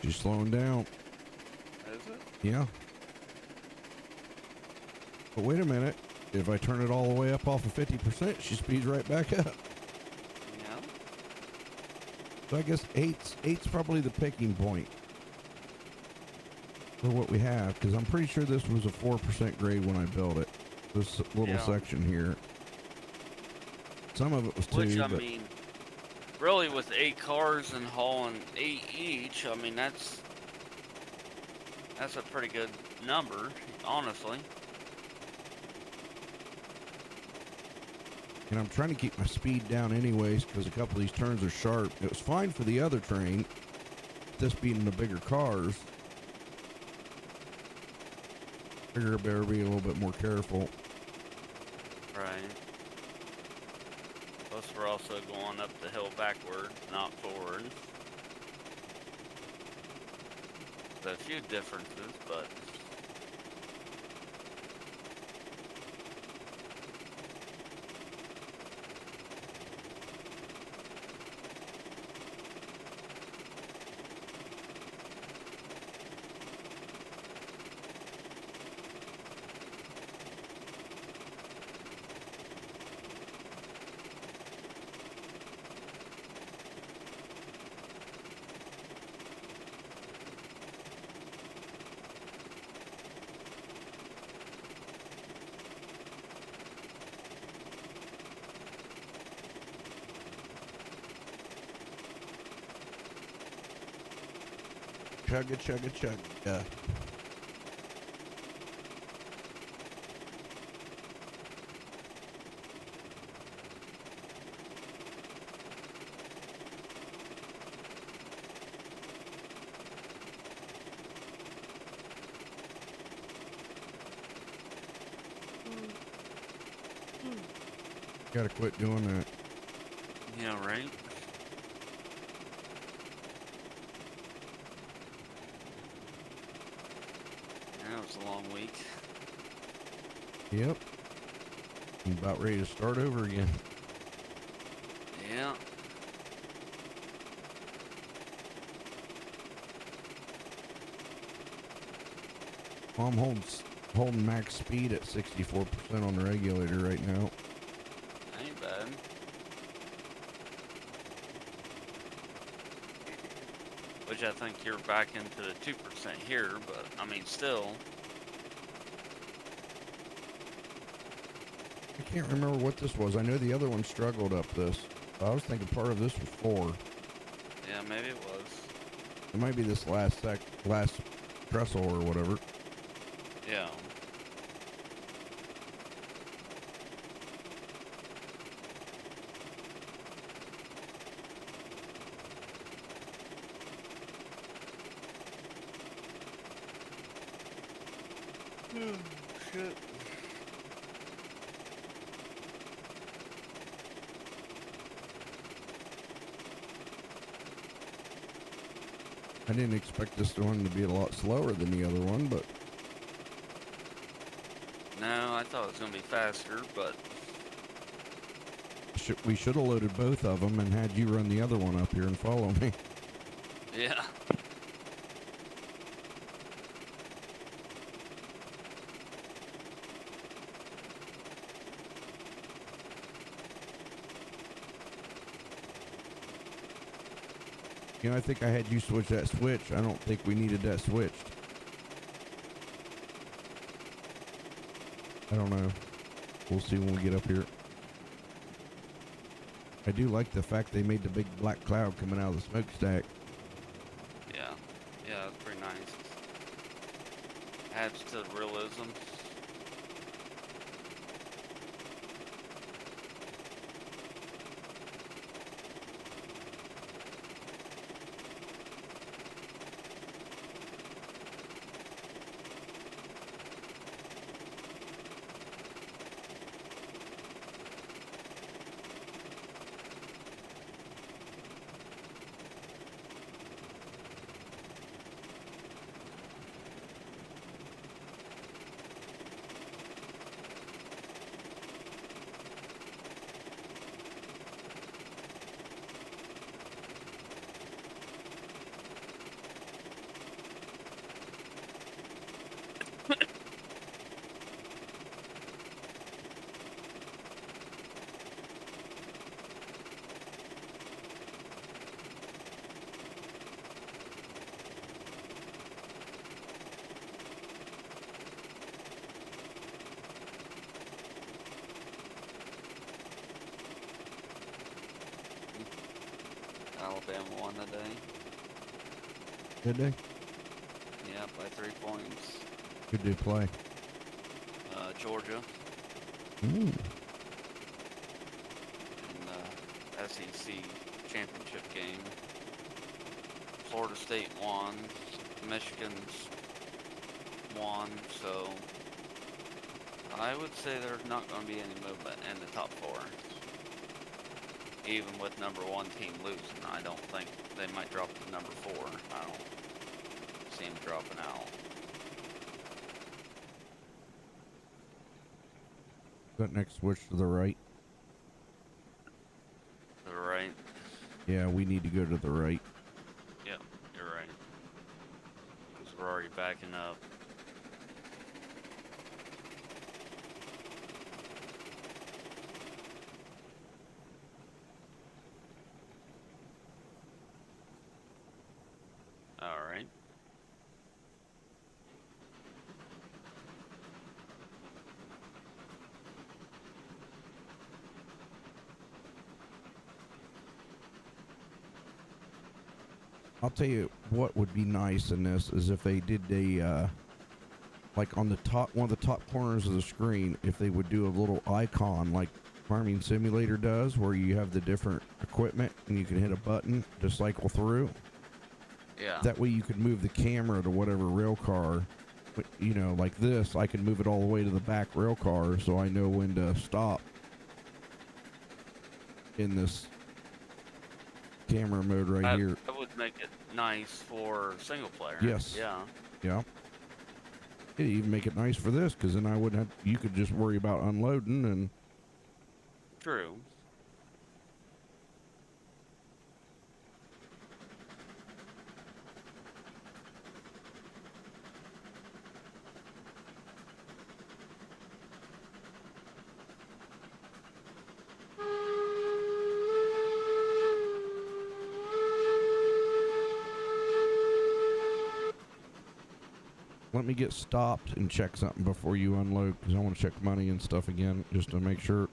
She's slowing down. Is it? Yeah. But wait a minute. If I turn it all the way up off of 50%, she speeds right back up. Yeah. So I guess eight's probably the picking point for what we have, because I'm pretty sure this was a 4% grade when I built it. This little section here. Some of it was 2, Which, I but mean, really with 8 cars and hauling 8 each, I mean, that's a pretty good number, honestly. and I'm trying to keep my speed down anyways, because a couple of these turns are sharp. It was fine for the other train, this being the bigger cars. Figure I better be a little bit more careful. Right. Plus, we're also going up the hill backward, not forward. So a few differences, but Chugga, chugga, chugga. Gotta quit doing that. yeah, right. Yeah, it was a long week. Yep. I'm about ready to start over again. Yeah. Well, I'm holding max speed at 64% on the regulator right now. Ain't bad. Which I think you're back into the 2% here, but I mean, still. I can't remember what this was. I know the other one struggled up this. I was thinking part of this was 4. Yeah, maybe it was. It might be this last trestle or whatever. Yeah. Oh, shit. I didn't expect this one to be a lot slower than the other one, but No, I thought it was going to be faster, but we should have loaded both of them and had you run the other one up here and follow me. yeah. You know, I think I had you switch that switch. I don't think we needed that switched. I don't know. We'll see when we get up here. I do like the fact they made the big black cloud coming out of the smokestack. Yeah. Yeah, that's pretty nice. Adds to the realism. Alabama won today. Did they? Yeah, by 3 points. Who'd they play? Georgia Mm. in the SEC championship game. Florida State won. Michigan's won, so I would say there's not going to be any movement in the top 4. Even with number 1 team losing, I don't think they might drop to number 4. I don't see them dropping out. That next switch to the right. They're right. Yeah, we need to go to the right. Yep, you're right. Because we're already backing up. Alright. I'll tell you what would be nice in this is if they did a like on the top, one of the top corners of the screen, if they would do a little icon like Farming Simulator does, where you have the different equipment and you can hit a button to cycle through. Yeah. That way you could move the camera to whatever rail car, you know, like this, I can move it all the way to the back rail car so I know when to stop in this camera mode right here. That would make it nice for single player. Yes. Yeah. Yeah. It'd even make it nice for this, because then I wouldn't have, you could just worry about unloading and... True. Let me get stopped and check something before you unload, because I want to check money and stuff again, just to make sure.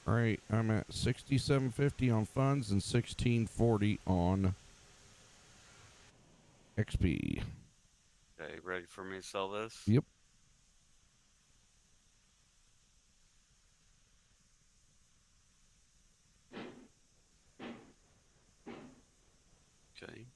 All right, I'm at 6750 on funds and 1640 on XP. Okay, ready for me to sell this? Yep. Okay.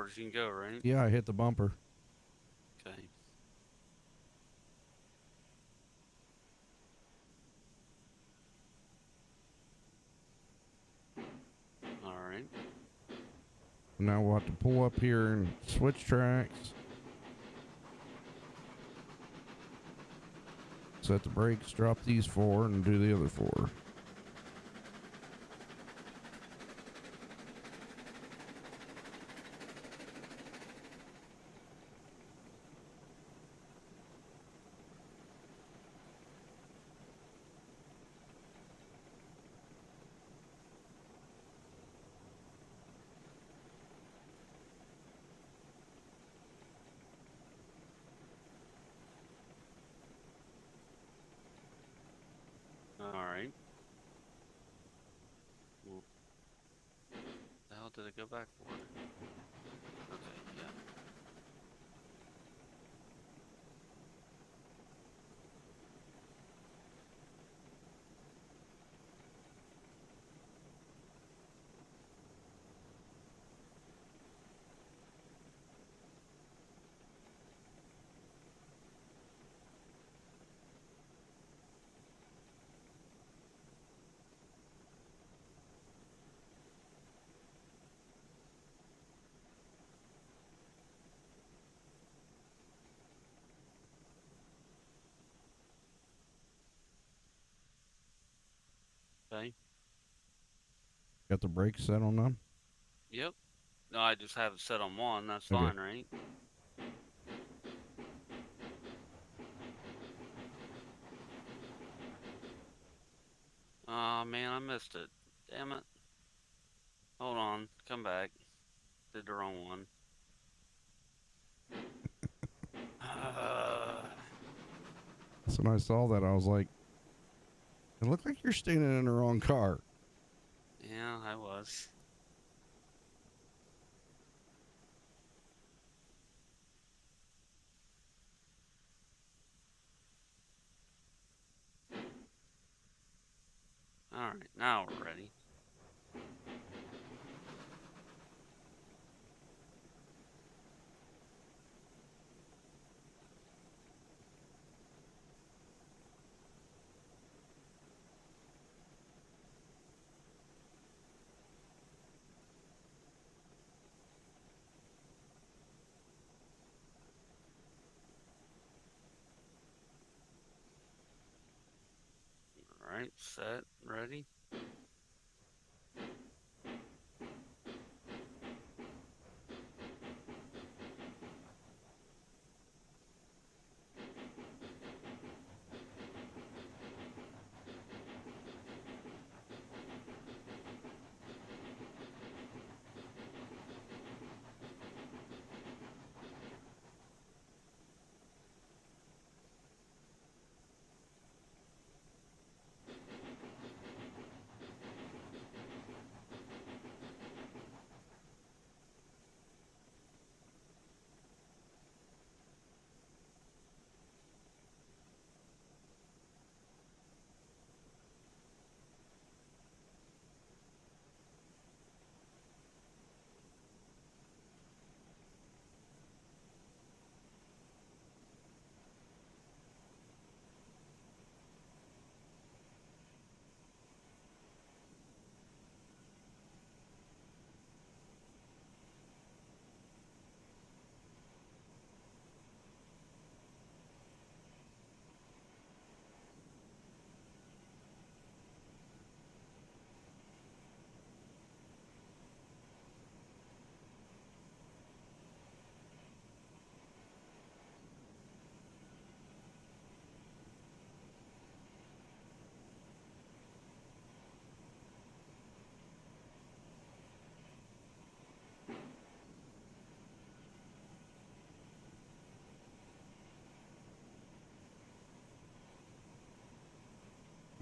far as you can go, right? Yeah, I hit the bumper. Okay. All right. Now we'll have to pull up here and switch tracks. Set the brakes, drop these 4, and do the other 4. All right. Well, the hell did it go back for? Okay, yeah. Okay. Got the brakes set on them? Yep. No, I just have it set on 1. That's Okay. fine, right? Aw, man, I missed it. Damn it. Hold on. Come back. Did the wrong one. So when I saw that, I was like, it looked like you're standing in the wrong car. Yeah, I was. Alright, now we're ready. Alright, set, ready.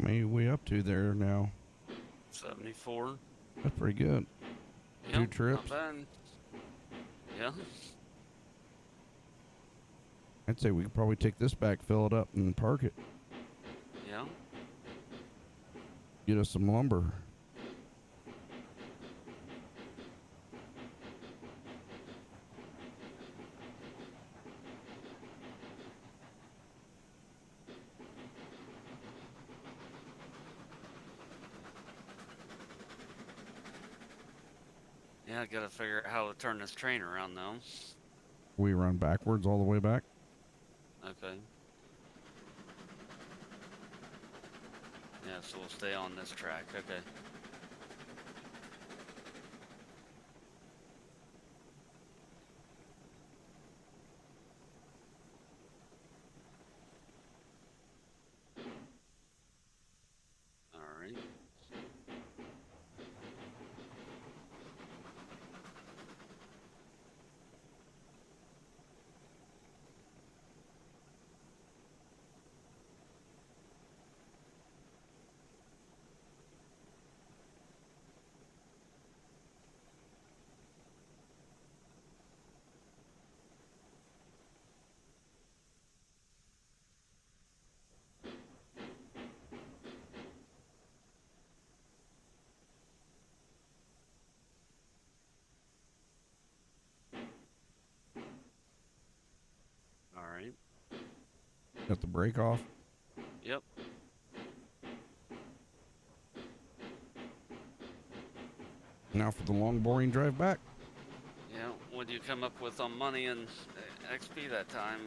Maybe we up to there now. 74. That's pretty good. Yep, 2 trips. Not bad. Yeah. I'd say we could probably take this back, fill it up, and park it. Yeah. Get us some lumber. Yeah, I gotta figure out how to turn this train around though. We run backwards all the way back. Okay. Yeah, so we'll stay on this track. Okay. All right. All right. Got the brake off. Yep. Now for the long, boring drive back. Yeah. What do you come up with on money and XP that time?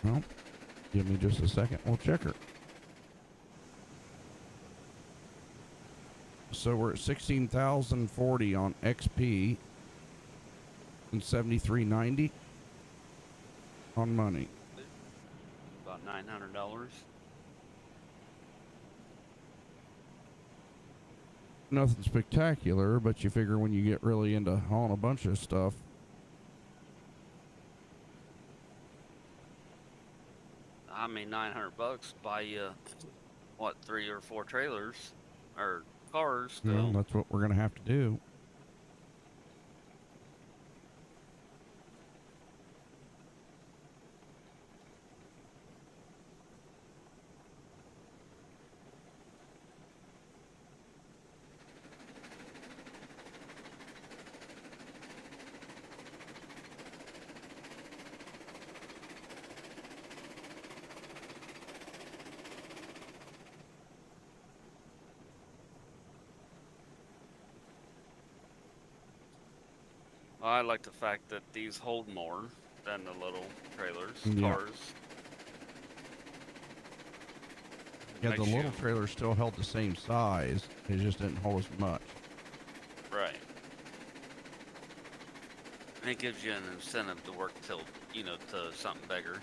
Well, give me just a second. We'll check her. So we're at 16,040 on XP and 73.90 on money. About $900. Nothing spectacular, but you figure when you get really into hauling a bunch of stuff. I mean, $900 buy you what, 3 or 4 trailers or cars still. Well, that's what we're gonna have to do. I like the fact that these hold more than the little trailers, Yeah. cars. Yeah, the Makes little you- trailer still held the same size. It just didn't hold as much. Right. And it gives you an incentive to work till, you know, to something bigger.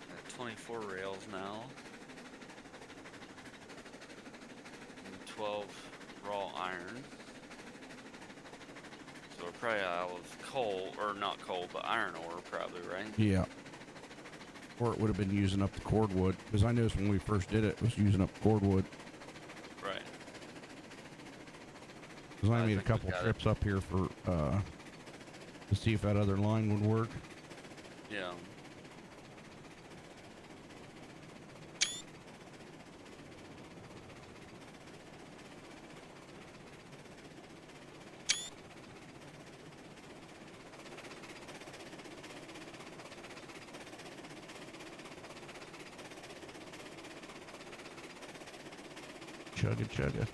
Got 24 rails now. And 12 raw iron. So we're probably out of coal, or not coal, but iron ore probably, right? Yeah. Or it would have been using up the cordwood, because I noticed when we first did it, it was using up cordwood. Right. Because I I made a think we couple got it. trips up here for to see if that other line would work. Yeah. Chugga chugga.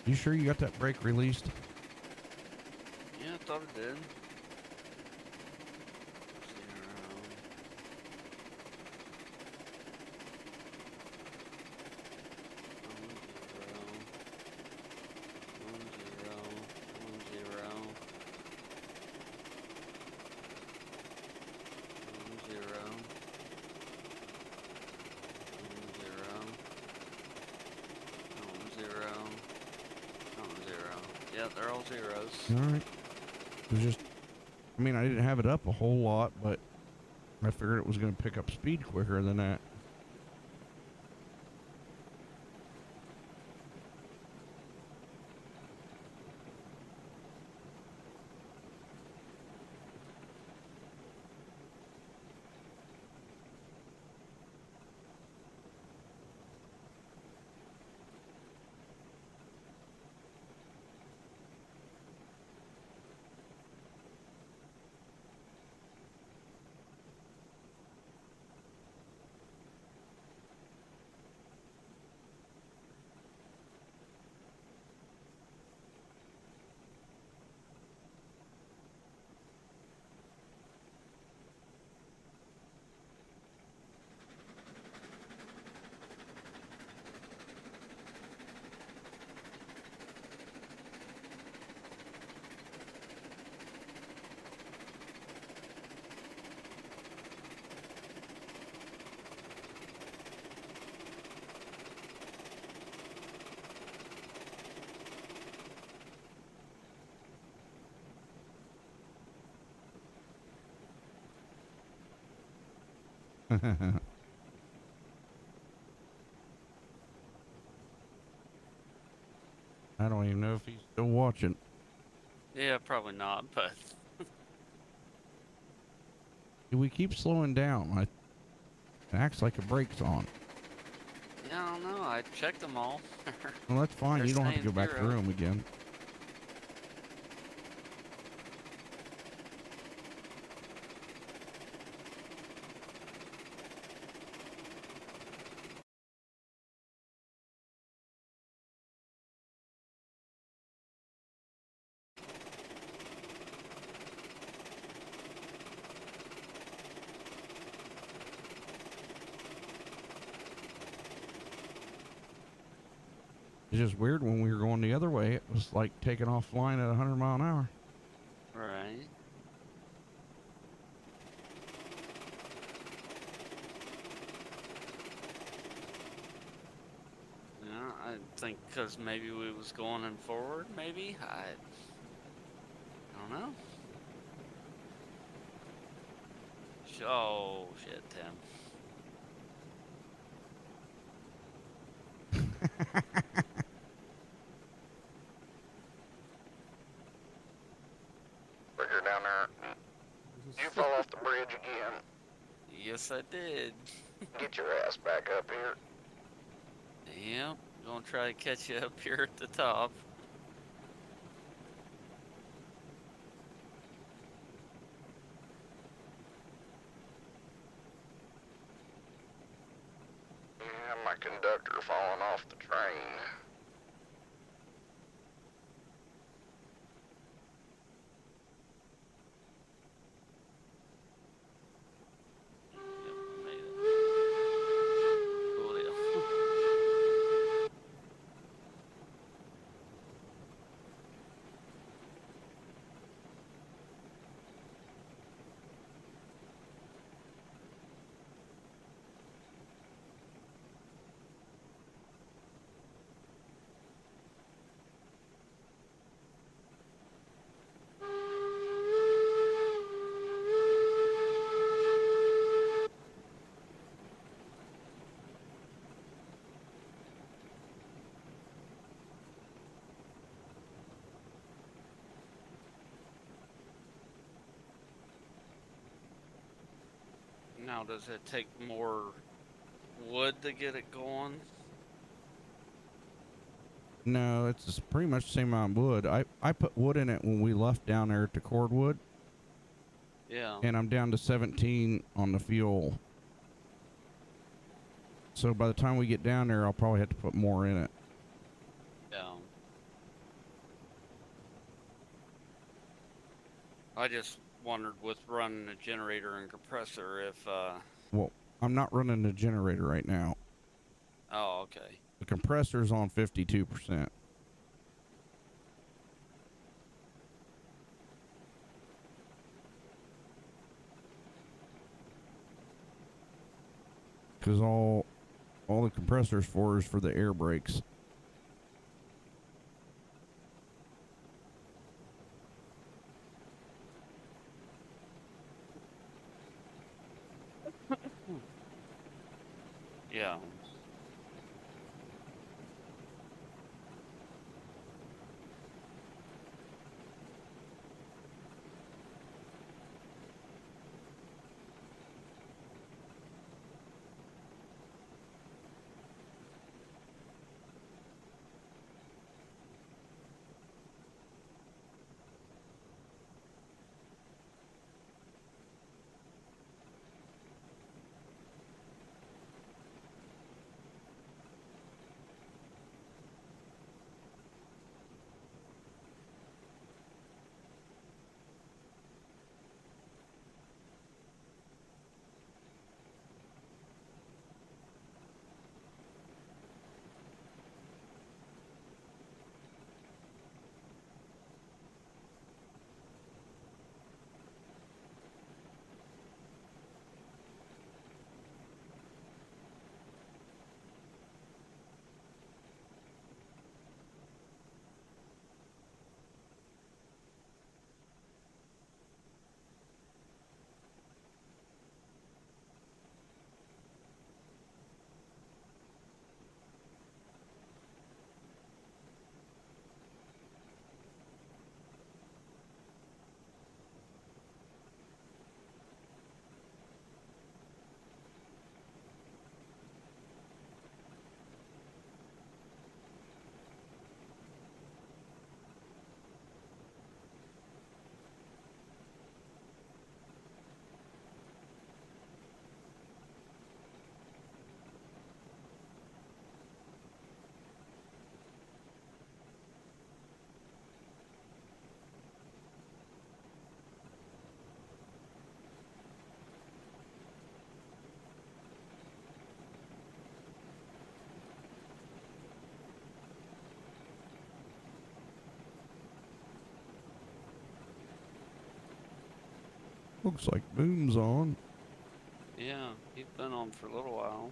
You sure you got that brake released? Yeah, I thought it did. 0. 0. Yeah, they're all zeros. All right. It was just, I mean, I didn't have it up a whole lot, but I figured it was going to pick up speed quicker than that. I don't even know if he's still watching. Yeah, probably not, but We keep slowing down. It acts like a brake's on. yeah, I don't know. I checked them all. Well, that's fine. They're You don't have to saying go back 0. through them again. It's just weird when we were going the other way. It was like taking off flying at 100 mile an hour. Right. Yeah, I think because maybe we was going in forward, maybe? I don't know. Oh, shit, Tim. But you're down there. You fall off the bridge again. Yes, I did. Get your ass back up here. Yep, gonna try to catch you up here at the top. Yeah, my conductor falling off the train. Yep, made it. Cool deal. Now, does it take more wood to get it going? No, it's pretty much the same amount of wood. I put wood in it when we left down there at the cordwood, Yeah. and I'm down to 17 on the fuel. So by the time we get down there, I'll probably have to put more in it. Yeah. I just wondered with running a generator and compressor if, Well, I'm not running the generator right now. oh, okay. The compressor's on 52%. Because all the compressor's for is for the air brakes. Yeah. Looks like Boom's on. Yeah, he's been on for a little while.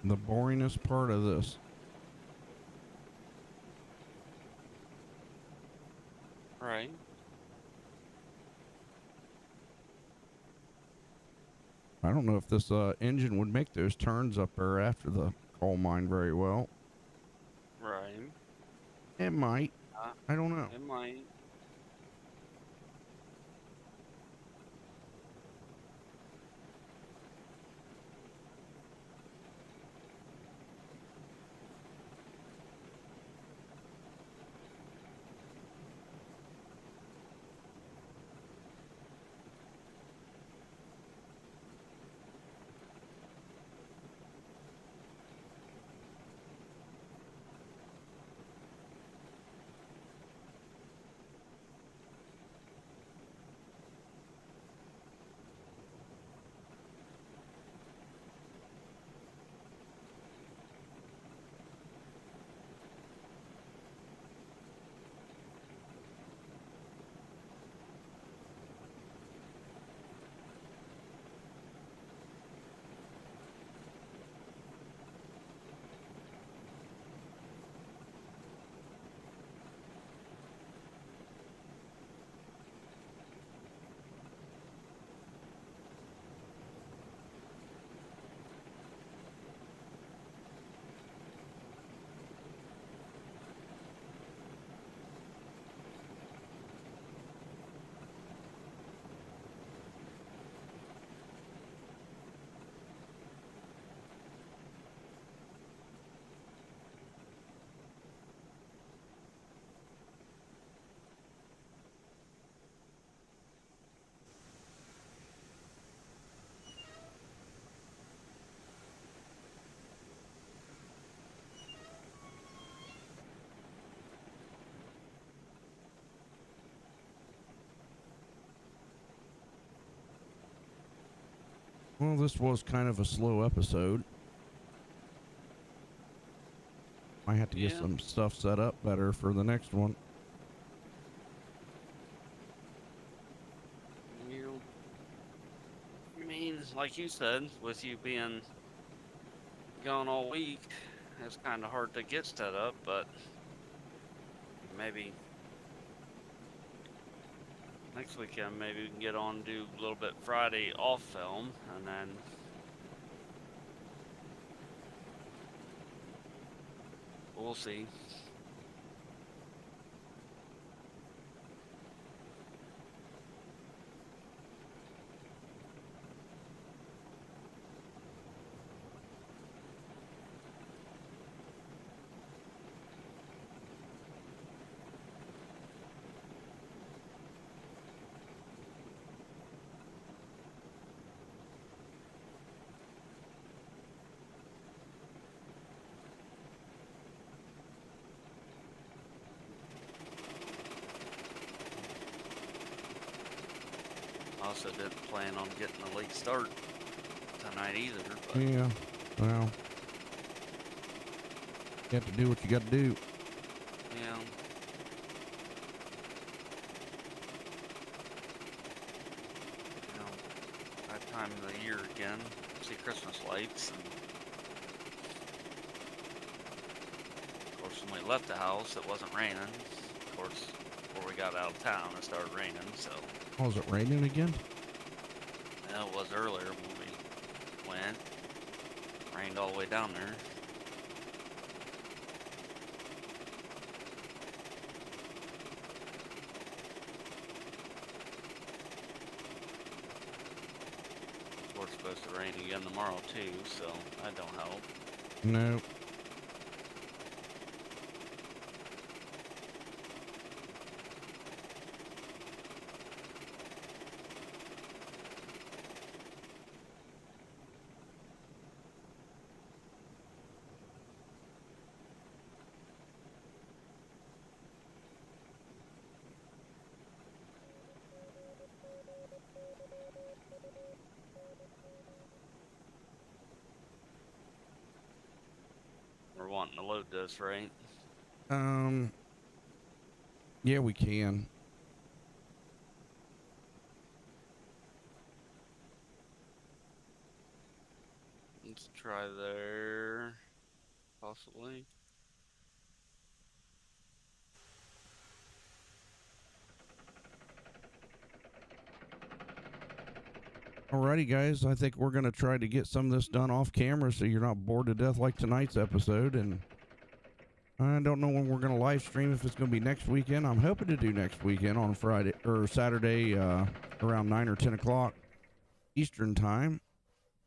The boringest part of this. Right. I don't know if this engine would make those turns up there after the coal mine very well. Right. It might. Uh, I don't know. it might. Well, this was kind of a slow episode. I have to get Yeah. some stuff set up better for the next one. You. I mean, like you said, with you being gone all week, it's kind of hard to get set up, but maybe next weekend, maybe we can get on, do a little bit Friday off film, and then we'll see. Also didn't plan on getting a late start tonight either, but Yeah, well, you have to do what you got to do. yeah. You know, that time of the year again, see Christmas lights, and of course when we left the house it wasn't raining. Of course, before we got out of town it started raining, so Oh, is it raining again? yeah, it was earlier when we went. Rained all the way down there. supposed to rain again tomorrow too, so that don't help. Nope. We're wanting to load this, right? Yeah, we can. Let's try there, possibly. Alrighty, guys. I think we're going to try to get some of this done off camera so you're not bored to death like tonight's episode. And I don't know when we're going to live stream, if it's going to be next weekend. I'm hoping to do next weekend on Friday or Saturday around 9 or 10 o'clock Eastern time.